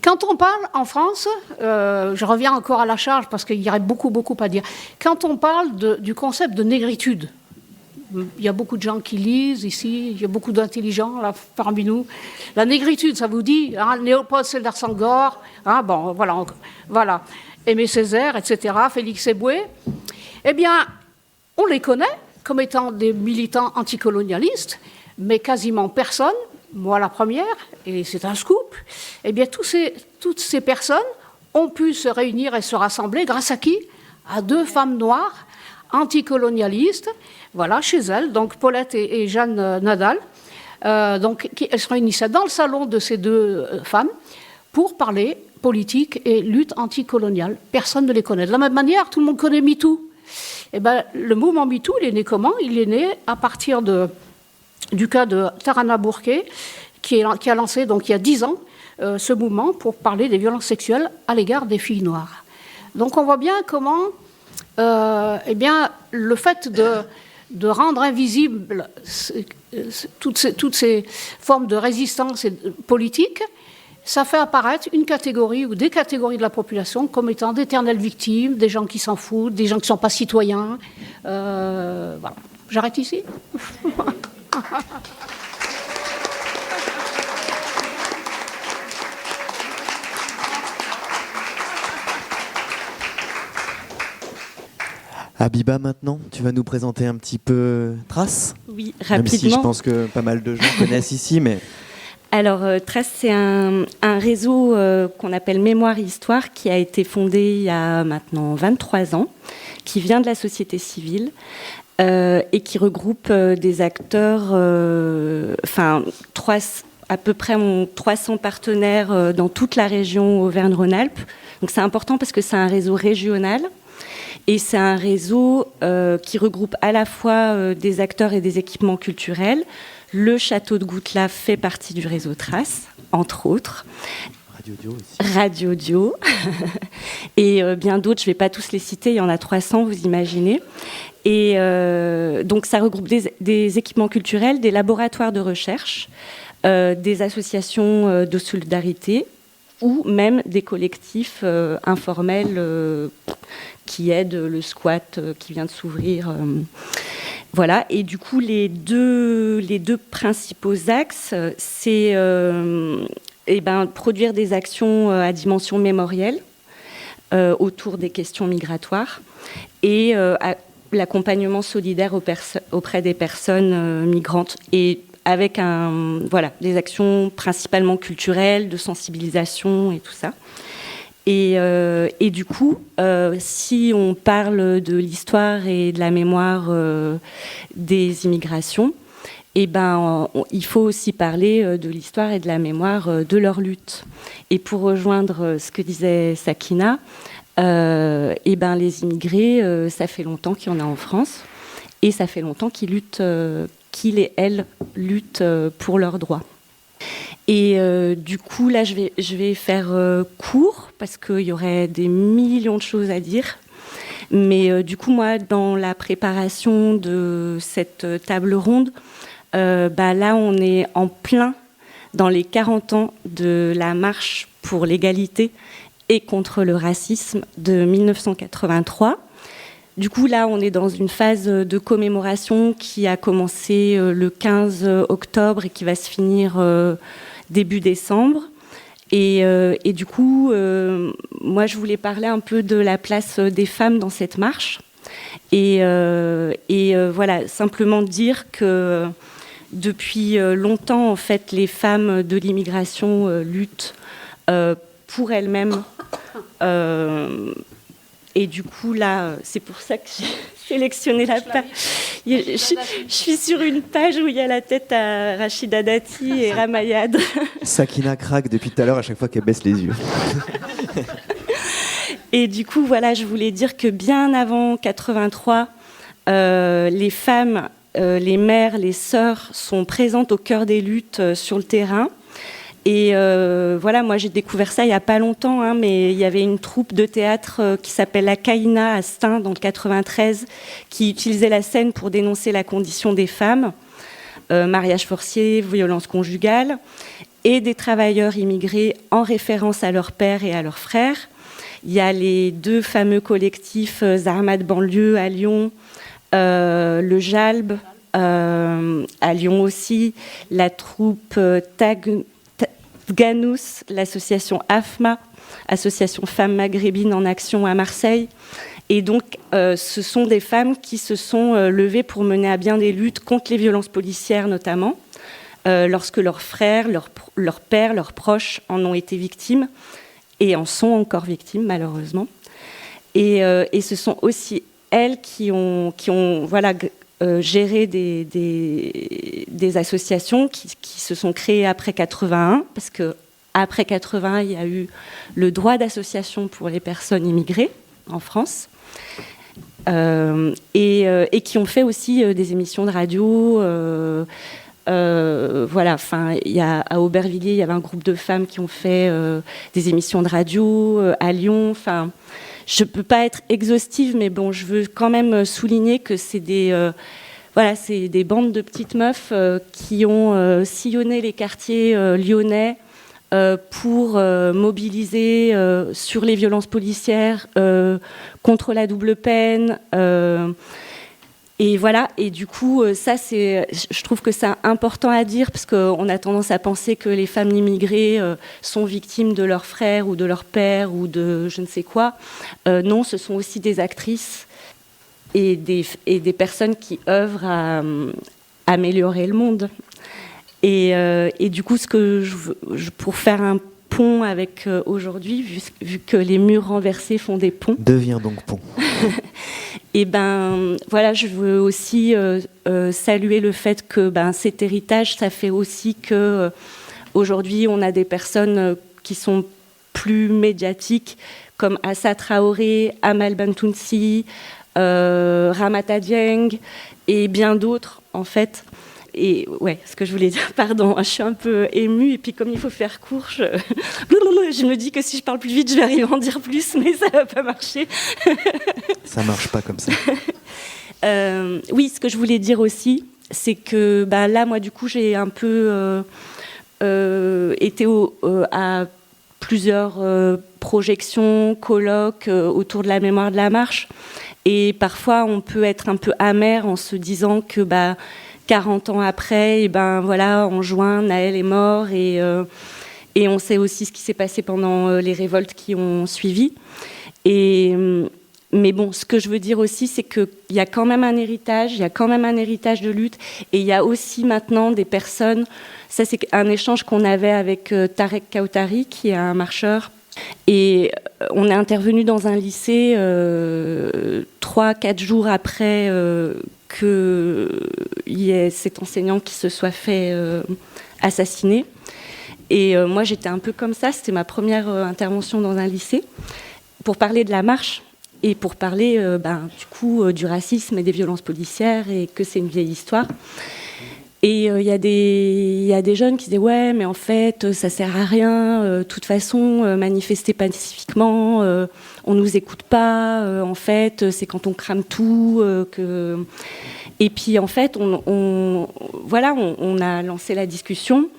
Quand on parle en France, je reviens encore à la charge parce qu'il y aurait beaucoup à dire. Quand on parle du concept de négritude, il y a beaucoup de gens qui lisent ici, il y a beaucoup d'intelligents là parmi nous. La négritude, ça vous dit Léopold Sédar Senghor, voilà, Aimé Césaire, etc., Félix Éboué. Eh bien, on les connaît comme étant des militants anticolonialistes, mais quasiment personne, moi la première, et c'est un scoop, eh bien toutes ces personnes ont pu se réunir et se rassembler grâce à qui? À 2 femmes noires anticolonialistes, voilà, chez elles, donc Paulette et Jeanne Nadal. Elles se réunissaient dans le salon de ces 2 femmes pour parler politique et lutte anticoloniale. Personne ne les connaît. De la même manière, tout le monde connaît MeToo. Eh ben, le mouvement MeToo, il est né comment? Il est né à partir du cas de Tarana Burke, qui a lancé, donc il y a 10 ans, ce mouvement pour parler des violences sexuelles à l'égard des filles noires. Donc on voit bien comment le fait de rendre invisibles toutes ces formes de résistance politique, ça fait apparaître une catégorie ou des catégories de la population comme étant d'éternelles victimes, des gens qui s'en foutent, des gens qui ne sont pas citoyens. Voilà. J'arrête ici. Habiba, maintenant, tu vas nous présenter un petit peu Trace. Oui, rapidement. Même si je pense que pas mal de gens connaissent ici, mais... Alors, Trace, c'est un réseau qu'on appelle Mémoire et Histoire, qui a été fondé il y a maintenant 23 ans, qui vient de la société civile et qui regroupe des acteurs, à peu près 300 partenaires dans toute la région Auvergne-Rhône-Alpes. Donc c'est important parce que c'est un réseau régional. Et c'est un réseau qui regroupe à la fois des acteurs et des équipements culturels. Le château de Gouttelaff fait partie du réseau Trace, entre autres. Radio Dio, et bien d'autres, je ne vais pas tous les citer, il y en a 300, vous imaginez. Et donc ça regroupe des équipements culturels, des laboratoires de recherche, des associations de solidarité, ou même des collectifs informels qui aident le squat qui vient de s'ouvrir. Voilà, et du coup, les deux principaux axes, c'est produire des actions à dimension mémorielle autour des questions migratoires et l'accompagnement solidaire auprès des personnes migrantes, et avec des actions principalement culturelles, de sensibilisation et tout ça. Et du coup, si on parle de l'histoire et de la mémoire des immigrations, il faut aussi parler de l'histoire et de la mémoire de leur lutte. Et pour rejoindre ce que disait Sakina, les immigrés, ça fait longtemps qu'il y en a en France, et ça fait longtemps qu'ils et elles luttent pour leurs droits. Et du coup, là, je vais faire court, parce qu'il y aurait des millions de choses à dire. Mais du coup, moi, dans la préparation de cette table ronde, là, on est en plein dans les 40 ans de la marche pour l'égalité et contre le racisme de 1983. Du coup, là, on est dans une phase de commémoration qui a commencé le 15 octobre et qui va se finir début décembre. Et du coup, moi, je voulais parler un peu de la place des femmes dans cette marche. Et voilà, simplement dire que depuis longtemps, en fait, les femmes de l'immigration luttent pour elles-mêmes. Et du coup, là, c'est pour ça que j'ai sélectionné la page. Je suis sur une page où il y a la tête à Rachida Dati et Ramayad. Sakina craque depuis tout à l'heure à chaque fois qu'elle baisse les yeux. Et du coup, voilà, je voulais dire que bien avant 83, les femmes, les mères, les sœurs sont présentes au cœur des luttes sur le terrain. Et voilà, moi j'ai découvert ça il n'y a pas longtemps, mais il y avait une troupe de théâtre qui s'appelle la Caïna à Stein dans le 93, qui utilisait la scène pour dénoncer la condition des femmes, mariage forcé, violence conjugale, et des travailleurs immigrés en référence à leurs pères et à leurs frères. Il y a les deux fameux collectifs Zahmat banlieue à Lyon, le JALB à Lyon aussi, la troupe Tganous, l'association AFMA, Association Femmes Maghrébines en Action à Marseille. Et donc, ce sont des femmes qui se sont levées pour mener à bien des luttes contre les violences policières notamment, lorsque leurs frères, leurs pères, leurs proches en ont été victimes et en sont encore victimes malheureusement. Et ce sont aussi elles qui ont géré des associations qui se sont créées après 81, parce qu'après 81, il y a eu le droit d'association pour les personnes immigrées en France, et qui ont fait aussi des émissions de radio. À Aubervilliers, il y avait un groupe de femmes qui ont fait des émissions de radio, à Lyon, je ne peux pas être exhaustive, mais bon, je veux quand même souligner que c'est des bandes de petites meufs qui ont sillonné les quartiers lyonnais pour mobiliser sur les violences policières, contre la double peine. Et voilà, et du coup, je trouve que c'est important à dire, parce qu'on a tendance à penser que les femmes immigrées sont victimes de leurs frères ou de leur père ou de je ne sais quoi. Non, ce sont aussi des actrices et des personnes qui œuvrent à améliorer le monde. Et du coup, pour faire un pont avec aujourd'hui, vu que les murs renversés font des ponts. Deviens donc pont. Et je veux aussi saluer le fait que cet héritage, ça fait aussi que aujourd'hui on a des personnes qui sont plus médiatiques, comme Assa Traoré, Amal Bentounsi, Ramata Dieng et bien d'autres en fait. et ouais, ce que je voulais dire, pardon, je suis un peu émue, et puis comme il faut faire court, je me dis que si je parle plus vite, je vais arriver à en dire plus, mais ça va pas marcher. Ça marche pas comme ça. Oui, ce que je voulais dire aussi, c'est que là, moi, du coup, j'ai un peu été à plusieurs projections, colloques autour de la mémoire de la marche. Et parfois, on peut être un peu amer en se disant que 40 ans après, et voilà, en juin, Naël est mort. Et on sait aussi ce qui s'est passé pendant les révoltes qui ont suivi. Mais bon, ce que je veux dire aussi, c'est qu'il y a quand même un héritage, il y a quand même un héritage de lutte. Et il y a aussi maintenant des personnes, ça c'est un échange qu'on avait avec Tarek Kautari, qui est un marcheur. Et on est intervenu dans un lycée 3-4 jours après qu'il y ait cet enseignant qui se soit fait assassiner. Et moi, j'étais un peu comme ça. C'était ma première intervention dans un lycée pour parler de la marche et pour parler du coup du racisme et des violences policières et que c'est une vieille histoire. Et il y a des jeunes qui disaient ouais, mais en fait ça sert à rien. De toute façon, manifester pacifiquement, on nous écoute pas. En fait, c'est quand on crame tout que. Et puis en fait, on a lancé la discussion.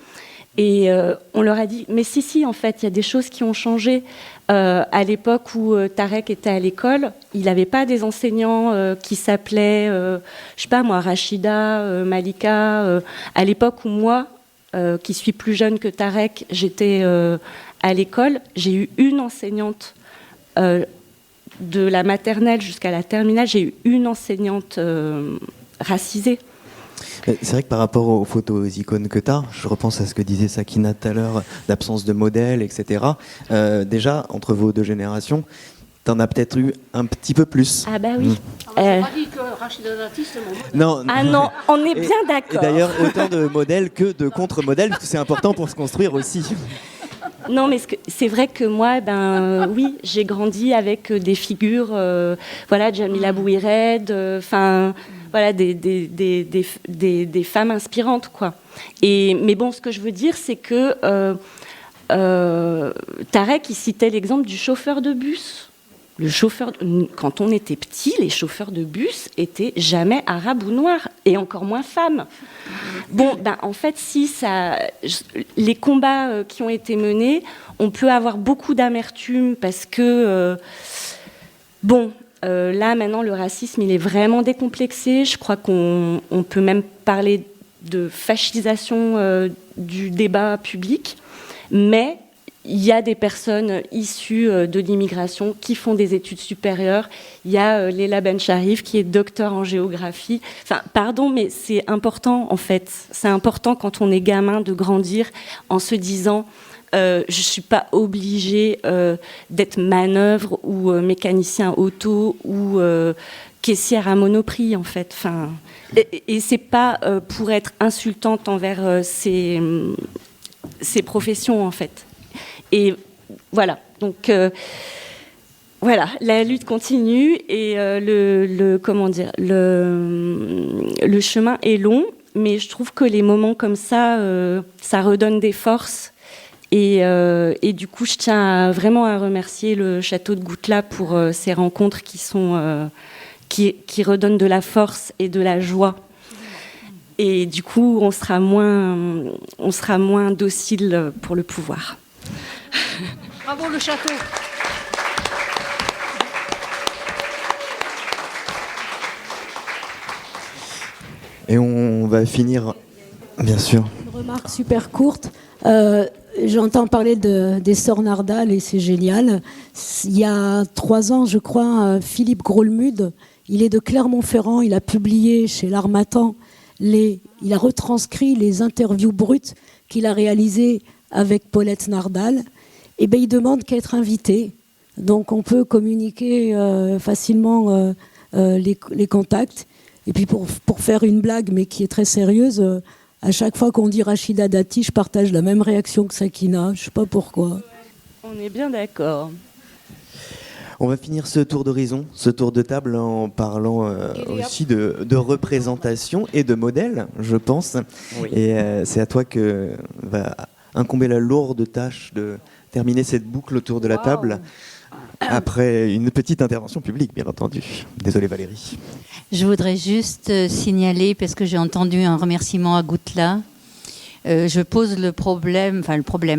Et on leur a dit, mais si, en fait, il y a des choses qui ont changé. À l'époque où Tarek était à l'école, il n'avait pas des enseignants qui s'appelaient, je sais pas moi, Rachida, Malika. À l'époque où moi, qui suis plus jeune que Tarek, j'étais à l'école, j'ai eu une enseignante de la maternelle jusqu'à la terminale, j'ai eu une enseignante racisée. C'est vrai que par rapport aux photos, aux icônes que tu as, je repense à ce que disait Sakina tout à l'heure, d'absence de modèle, etc. Déjà, entre vos deux générations, tu en as peut-être eu un petit peu plus. Ah bah oui. On n'a pas dit que Rachida Dati, c'est mon modèle. Non. Ah non, on est bien d'accord. Et d'ailleurs, autant de modèles que de contre-modèles, parce que c'est important pour se construire aussi. Non, mais c'est vrai que moi, oui, j'ai grandi avec des figures, Jamila Bouhired, voilà, des femmes inspirantes, quoi. Mais bon, ce que je veux dire, c'est que Tarek, il citait l'exemple du chauffeur de bus. Quand on était petit, les chauffeurs de bus étaient jamais arabes ou noirs, et encore moins femmes. Bon, en fait, les combats qui ont été menés, on peut avoir beaucoup d'amertume parce que, là, maintenant, le racisme, il est vraiment décomplexé. Je crois qu'on peut même parler de fascisation du débat public, mais il y a des personnes issues de l'immigration qui font des études supérieures. Il y a Leila Bencharif qui est docteur en géographie. Enfin, pardon, mais c'est important en fait. C'est important quand on est gamin de grandir en se disant je ne suis pas obligée d'être manœuvre ou mécanicien auto ou caissière à Monoprix en fait. Enfin, et c'est pas pour être insultante envers ces professions en fait. Et voilà, donc voilà, la lutte continue et le chemin est long, mais je trouve que les moments comme ça, ça redonne des forces. Et du coup, je tiens vraiment à remercier le château de Goutla pour ces rencontres qui redonnent de la force et de la joie. Et du coup, on sera moins docile pour le pouvoir. Bravo le château. Et on va finir, bien sûr. Une remarque super courte. J'entends parler des sœurs Nardal et c'est génial. Il y a 3 ans, je crois, Philippe Grolmude, il est de Clermont-Ferrand, il a publié chez l'Harmattan, il a retranscrit les interviews brutes qu'il a réalisées avec Paulette Nardal. Et il demande qu'à être invité. Donc on peut communiquer facilement les contacts. Et puis pour faire une blague, mais qui est très sérieuse, à chaque fois qu'on dit Rachida Dati, je partage la même réaction que Sakina. Je ne sais pas pourquoi. On est bien d'accord. On va finir ce tour d'horizon, ce tour de table en parlant aussi de représentation et de modèle, je pense. Oui. Et c'est à toi que va incomber la lourde tâche de terminer cette boucle autour de la table. Après une petite intervention publique, bien entendu. Désolé Valérie. Je voudrais juste signaler, parce que j'ai entendu un remerciement à Goutla, je pose le problème,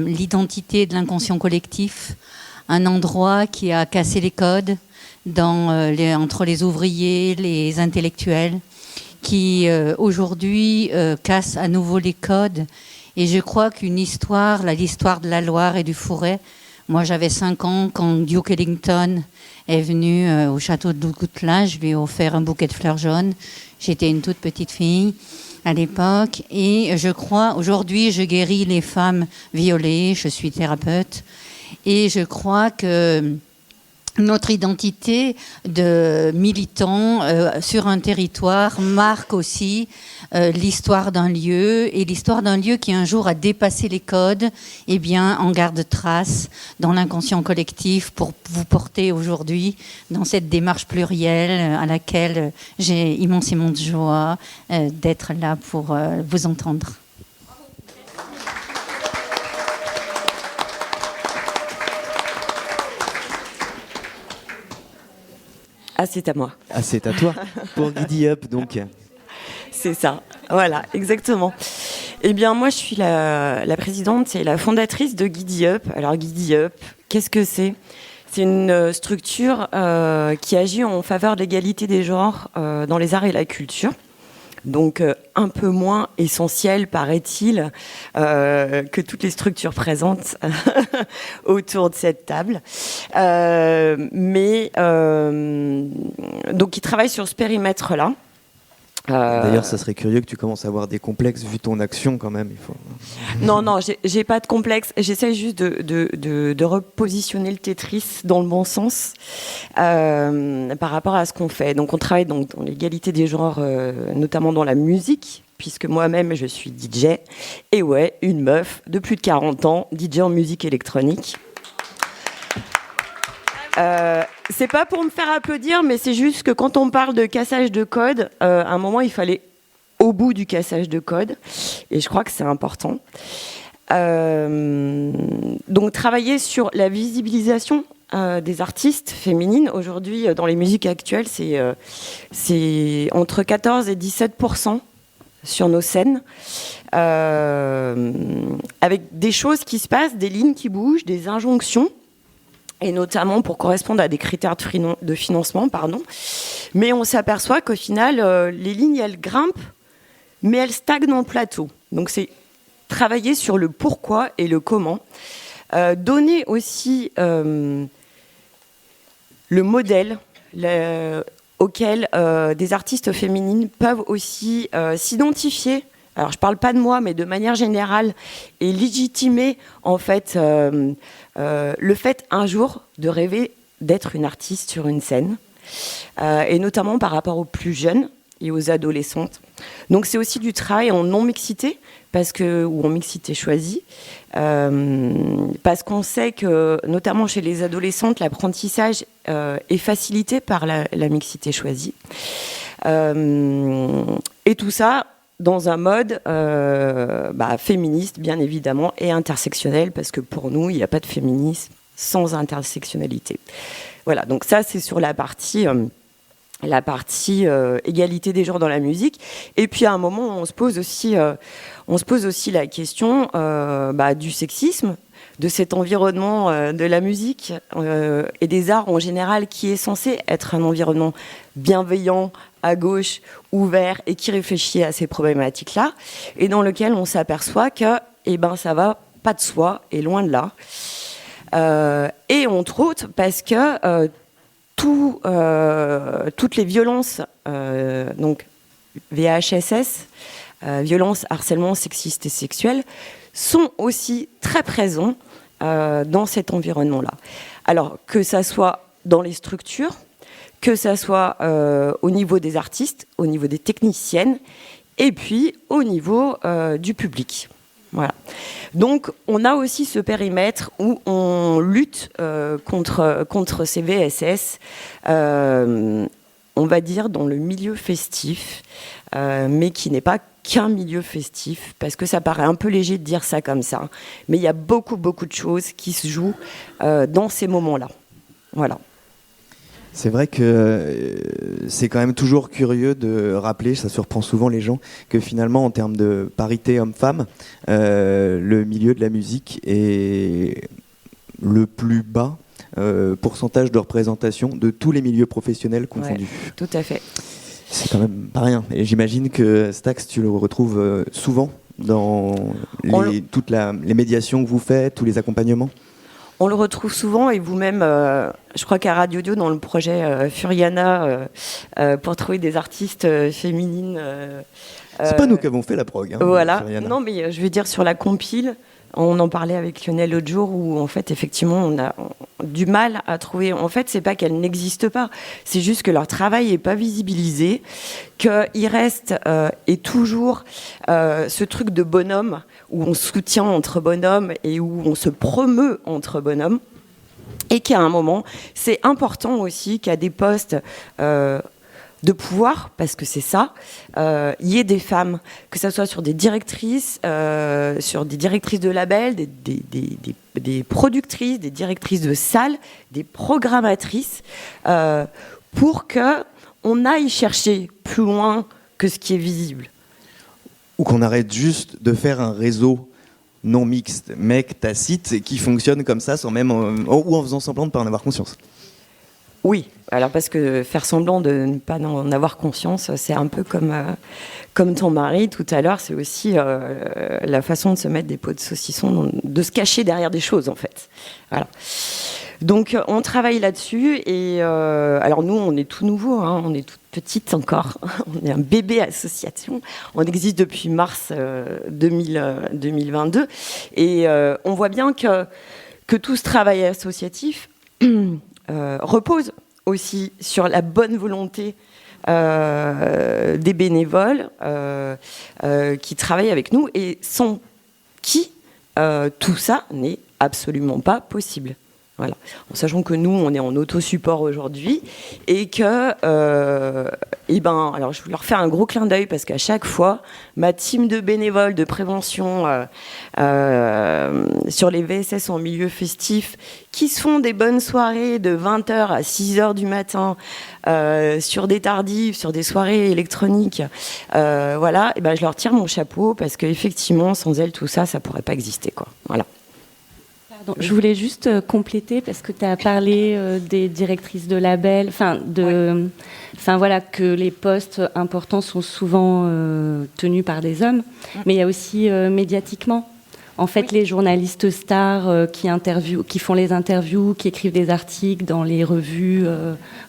l'identité de l'inconscient collectif, un endroit qui a cassé les codes entre les ouvriers, les intellectuels, qui aujourd'hui casse à nouveau les codes. Et je crois qu'une histoire, l'histoire de la Loire et du Forêt, moi j'avais 5 ans quand Duke Ellington est venu au château de Goutla, je lui ai offert un bouquet de fleurs jaunes. J'étais une toute petite fille à l'époque. Et je crois, aujourd'hui je guéris les femmes violées, je suis thérapeute. Et je crois que notre identité de militants sur un territoire marque aussi l'histoire d'un lieu, et l'histoire d'un lieu qui un jour a dépassé les codes, eh bien, en garde trace dans l'inconscient collectif pour vous porter aujourd'hui dans cette démarche plurielle à laquelle j'ai immensément de joie d'être là pour vous entendre. Ah, c'est à moi. Ah, c'est à toi, pour Giddy Up, donc. C'est ça, voilà, exactement. Eh bien, moi, je suis la présidente et la fondatrice de Giddy Up. Alors, Giddy Up, qu'est-ce que c'est ? C'est une structure qui agit en faveur de l'égalité des genres dans les arts et la culture. Donc, un peu moins essentiel, paraît-il, que toutes les structures présentes autour de cette table. Donc, ils travaillent sur ce périmètre-là. D'ailleurs, ça serait curieux que tu commences à avoir des complexes vu ton action quand même. Il faut... Non, j'ai pas de complexe. J'essaie juste de repositionner le Tetris dans le bon sens par rapport à ce qu'on fait. Donc, on travaille donc dans l'égalité des genres, notamment dans la musique, puisque moi-même je suis DJ. Et ouais, une meuf de plus de 40 ans, DJ en musique électronique. C'est pas pour me faire applaudir, mais c'est juste que quand on parle de cassage de code, à un moment, il fallait au bout du cassage de code. Et je crois que c'est important. Donc, travailler sur la visibilisation des artistes féminines. Aujourd'hui, dans les musiques actuelles, c'est entre 14 et 17% sur nos scènes. Avec des choses qui se passent, des lignes qui bougent, des injonctions. Et notamment pour correspondre à des critères de financement, Mais on s'aperçoit qu'au final, les lignes, elles grimpent, mais elles stagnent dans le plateau. Donc c'est travailler sur le pourquoi et le comment. Donner aussi le modèle auquel des artistes féminines peuvent aussi s'identifier. Alors, je ne parle pas de moi, mais de manière générale, et légitimer, en fait, le fait, un jour, de rêver d'être une artiste sur une scène, et notamment par rapport aux plus jeunes et aux adolescentes. Donc, c'est aussi du travail en non-mixité, ou en mixité choisie, parce qu'on sait que, notamment chez les adolescentes, l'apprentissage est facilité par la mixité choisie. Et tout ça dans un mode féministe, bien évidemment, et intersectionnel, parce que pour nous, il n'y a pas de féminisme sans intersectionnalité. Voilà, donc ça, c'est sur la partie égalité des genres dans la musique. Et puis, à un moment, on se pose aussi la question du sexisme, de cet environnement de la musique et des arts en général, qui est censé être un environnement bienveillant, à gauche, ouvert, et qui réfléchit à ces problématiques-là, et dans lequel on s'aperçoit que ça va pas de soi, et loin de là. Et entre autres, parce que toutes les violences, donc VHSS, violences, harcèlement sexiste et sexuel, sont aussi très présents dans cet environnement-là. Alors, que ça soit dans les structures, que ça soit au niveau des artistes, au niveau des techniciennes, et puis au niveau du public. Voilà. Donc, on a aussi ce périmètre où on lutte contre ces VSS, on va dire dans le milieu festif, mais qui n'est pas qu'un milieu festif, parce que ça paraît un peu léger de dire ça comme ça, mais il y a beaucoup de choses qui se jouent dans ces moments-là. Voilà. C'est vrai que c'est quand même toujours curieux de rappeler, ça surprend souvent les gens, que finalement en termes de parité homme-femme, le milieu de la musique est le plus bas pourcentage de représentation de tous les milieux professionnels confondus. Ouais, tout à fait. C'est quand même pas rien. Et j'imagine que Stax, tu le retrouves souvent dans toutes les médiations que vous faites, tous les accompagnements. On le retrouve souvent, et vous-même, je crois qu'à Radio Dio, dans le projet Furiana, pour trouver des artistes féminines. C'est pas nous qui avons fait la prog. Hein, voilà. Furiana. Non, mais je veux dire, sur la compile, on en parlait avec Lionel l'autre jour, où en fait, effectivement, on a du mal à trouver. En fait, c'est pas qu'elles n'existent pas, c'est juste que leur travail n'est pas visibilisé, qu'il reste et toujours ce truc de bonhomme, où on soutient entre bonhommes et où on se promeut entre bonhommes, et qu'à un moment, c'est important aussi qu'à des postes de pouvoir, parce que c'est ça, il y ait des femmes, que ce soit sur des directrices, de labels, des productrices, des directrices de salles, des programmatrices, pour qu'on aille chercher plus loin que ce qui est visible. Ou qu'on arrête juste de faire un réseau non mixte, mec tacite, qui fonctionne comme ça, sans même, ou en faisant semblant de ne pas en avoir conscience. Oui, alors parce que faire semblant de ne pas en avoir conscience, c'est un peu comme ton mari tout à l'heure, c'est aussi la façon de se mettre des pots de saucisson, de se cacher derrière des choses en fait. Voilà. Donc on travaille là-dessus et alors nous on est tout nouveau, hein, on est toute petite encore, on est un bébé association, on existe depuis mars 2022 et on voit bien que tout ce travail associatif repose aussi sur la bonne volonté des bénévoles qui travaillent avec nous et sans qui tout ça n'est absolument pas possible. Voilà. En sachant que nous, on est en autosupport aujourd'hui et que, alors je vais leur faire un gros clin d'œil parce qu'à chaque fois, ma team de bénévoles de prévention sur les VSS en milieu festif, qui se font des bonnes soirées de 20h à 6h du matin sur des tardives, sur des soirées électroniques, voilà, et je leur tire mon chapeau parce qu'effectivement, sans elles, tout ça, ça pourrait pas exister, quoi. Voilà. Je voulais juste compléter parce que tu as parlé des directrices de labels, voilà, que les postes importants sont souvent tenus par des hommes, mais il y a aussi médiatiquement. En fait, les journalistes stars qui font les interviews, qui écrivent des articles dans les revues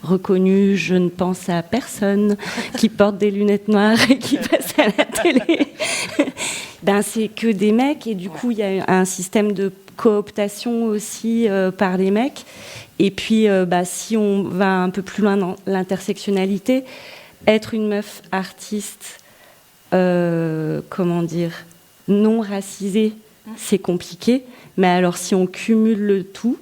reconnues, je ne pense à personne, qui portent des lunettes noires et qui passent à la télé. C'est que des mecs et du coup, il y a un système de cooptation aussi par les mecs. Et puis, si on va un peu plus loin dans l'intersectionnalité, être une meuf artiste, non racisée, c'est compliqué. Mais alors, si on cumule le tout,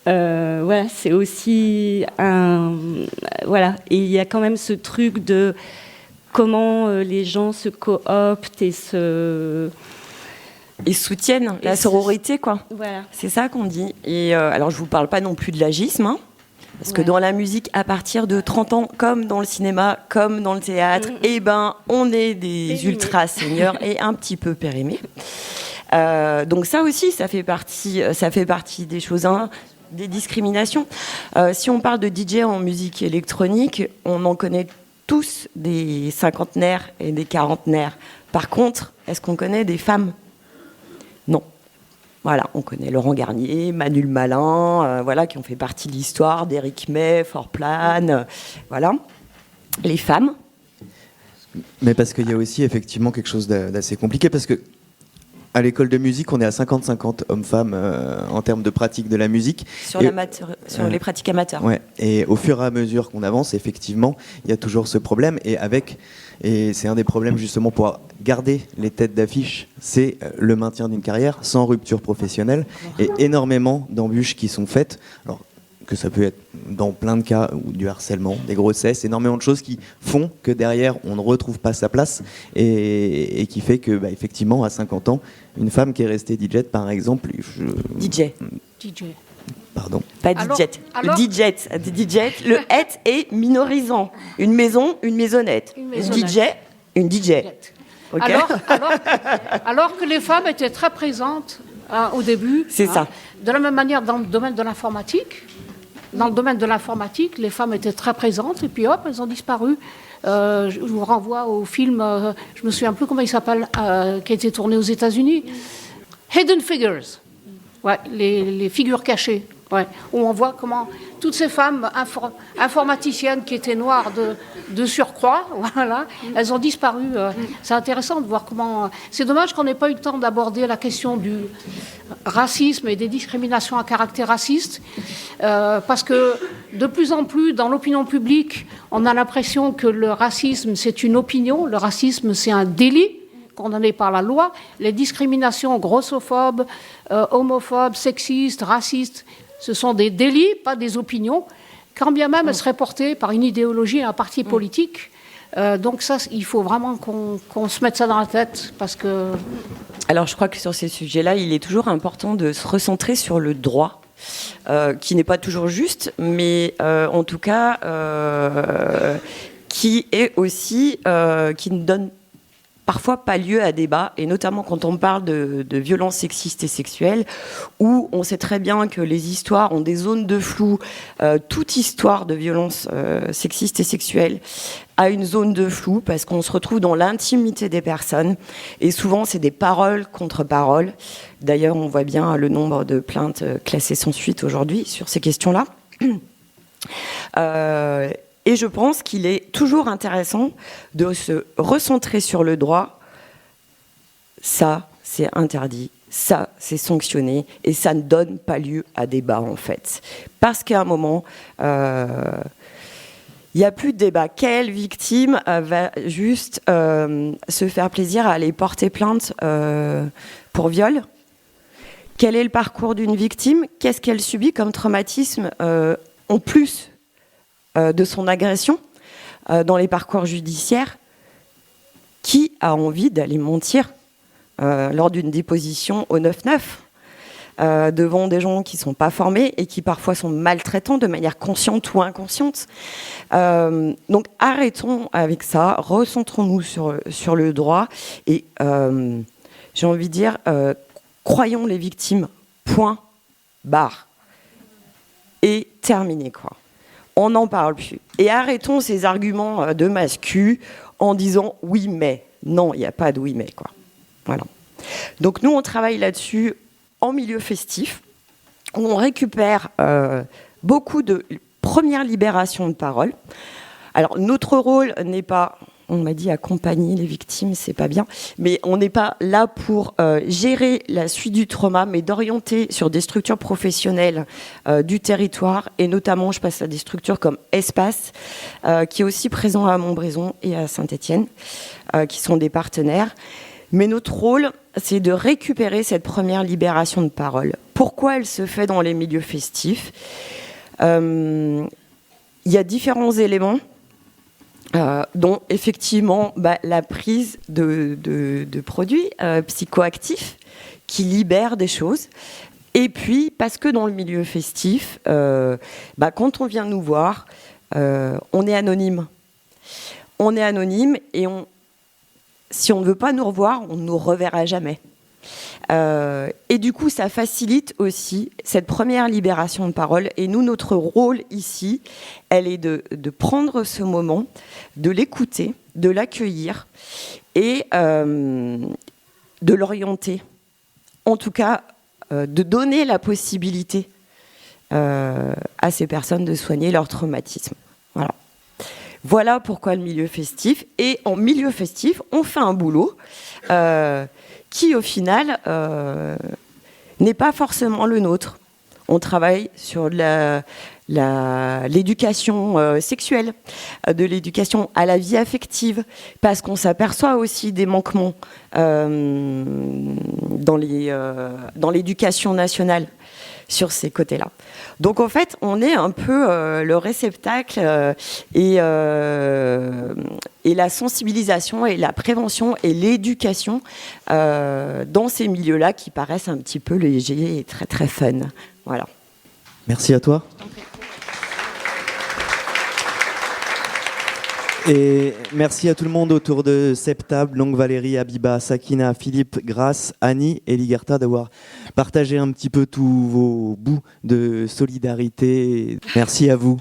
voilà, c'est aussi voilà. Et il y a quand même ce truc de comment les gens se cooptent et soutiennent la sororité, quoi. Voilà. C'est ça qu'on dit. Et alors, je vous parle pas non plus de l'agisme, hein, parce que dans la musique, à partir de 30 ans, comme dans le cinéma, comme dans le théâtre, on est des ultra seniors et un petit peu périmés. Donc ça aussi, ça fait partie des choses, hein, des discriminations. Si on parle de DJ en musique électronique, on en connaît tous des cinquantenaires et des quarantenaires. Par contre, est-ce qu'on connaît des femmes ? Non. Voilà, on connaît Laurent Garnier, Manu le Malin, voilà, qui ont fait partie de l'histoire d'Éric May, Fortplane, voilà. Les femmes. Mais parce qu'il y a aussi effectivement quelque chose d'assez compliqué, parce que À l'école de musique, on est à 50-50 hommes-femmes en termes de pratique de la musique. Sur les pratiques amateurs. Ouais. Et au fur et à mesure qu'on avance, effectivement, il y a toujours ce problème. Et c'est un des problèmes justement pour garder les têtes d'affiche, c'est le maintien d'une carrière sans rupture professionnelle et énormément d'embûches qui sont faites. Alors, que ça peut être dans plein de cas ou du harcèlement, des grossesses, énormément de choses qui font que derrière on ne retrouve pas sa place et qui fait que effectivement à 50 ans, une femme qui est restée DJ par exemple, DJ. Pardon. Pas DJ. Le DJ, le het est minorisant. Une maison, une maisonnette. Une DJ, une DJ. Okay. Alors que les femmes étaient très présentes au début. C'est ça. De la même manière dans le domaine de l'informatique. Dans le domaine de l'informatique, les femmes étaient très présentes et puis hop, elles ont disparu. Je vous renvoie au film, je ne me souviens plus comment il s'appelle, qui a été tourné aux États-Unis. Hidden Figures. Ouais, les figures cachées. Ouais, où on voit comment toutes ces femmes informaticiennes qui étaient noires de surcroît, voilà, elles ont disparu. C'est intéressant de voir comment... C'est dommage qu'on n'ait pas eu le temps d'aborder la question du racisme et des discriminations à caractère raciste, parce que de plus en plus, dans l'opinion publique, on a l'impression que le racisme, c'est une opinion, le racisme, c'est un délit condamné par la loi. Les discriminations grossophobes, homophobes, sexistes, racistes, ce sont des délits, pas des opinions, quand bien même elles seraient portées par une idéologie et un parti politique. Donc ça, il faut vraiment qu'on se mette ça dans la tête, parce que... Alors je crois que sur ces sujets-là, il est toujours important de se recentrer sur le droit, qui n'est pas toujours juste, mais en tout cas, qui est aussi... qui ne donne parfois pas lieu à débat, et notamment quand on parle de violences sexistes et sexuelles, où on sait très bien que les histoires ont des zones de flou. Toute histoire de violence sexiste et sexuelle a une zone de flou, parce qu'on se retrouve dans l'intimité des personnes, et souvent c'est des paroles contre paroles. D'ailleurs, on voit bien le nombre de plaintes classées sans suite aujourd'hui sur ces questions-là. Et je pense qu'il est toujours intéressant de se recentrer sur le droit. Ça, c'est interdit. Ça, c'est sanctionné. Et ça ne donne pas lieu à débat, en fait. Parce qu'à un moment, il n'y a plus de débat. Quelle victime va juste se faire plaisir à aller porter plainte pour viol ? Quel est le parcours d'une victime ? Qu'est-ce qu'elle subit comme traumatisme en plus de son agression dans les parcours judiciaires? Qui a envie d'aller mentir lors d'une déposition au 9-9 devant des gens qui ne sont pas formés et qui parfois sont maltraitants de manière consciente ou inconsciente? Donc arrêtons avec ça, recentrons-nous sur le droit et j'ai envie de dire croyons les victimes, point, barre, et terminé quoi. On n'en parle plus. Et arrêtons ces arguments de mascu en disant oui mais. Non, il n'y a pas de oui mais quoi. Voilà. Donc nous on travaille là-dessus en milieu festif, où on récupère beaucoup de premières libérations de parole. Alors notre rôle n'est pas, on m'a dit accompagner les victimes, c'est pas bien, mais on n'est pas là pour gérer la suite du trauma, mais d'orienter sur des structures professionnelles du territoire, et notamment je passe à des structures comme Espace, qui est aussi présent à Montbrison et à Saint-Étienne, qui sont des partenaires. Mais notre rôle, c'est de récupérer cette première libération de parole. Pourquoi elle se fait dans les milieux festifs ? Il y a différents éléments, dont effectivement la prise de produits psychoactifs qui libèrent des choses. Et puis, parce que dans le milieu festif, quand on vient nous voir, on est anonyme. On est anonyme et si on ne veut pas nous revoir, on ne nous reverra jamais. Et du coup, ça facilite aussi cette première libération de parole. Et nous, notre rôle ici, elle est de prendre ce moment, de l'écouter, de l'accueillir et de l'orienter. En tout cas, de donner la possibilité à ces personnes de soigner leur traumatisme. Voilà. Voilà pourquoi le milieu festif. Et en milieu festif, on fait un boulot qui, au final, n'est pas forcément le nôtre. On travaille sur l'éducation sexuelle, de l'éducation à la vie affective, parce qu'on s'aperçoit aussi des manquements dans l'éducation nationale sur ces côtés-là. Donc en fait, on est un peu le réceptacle et la sensibilisation et la prévention et l'éducation dans ces milieux-là qui paraissent un petit peu légers et très très fun. Voilà. Merci à toi. Et merci à tout le monde autour de cette table, donc Valérie, Abiba, Sakina, Philippe, Grace, Annie et Ligerta, d'avoir partagé un petit peu tous vos bouts de solidarité. Merci à vous.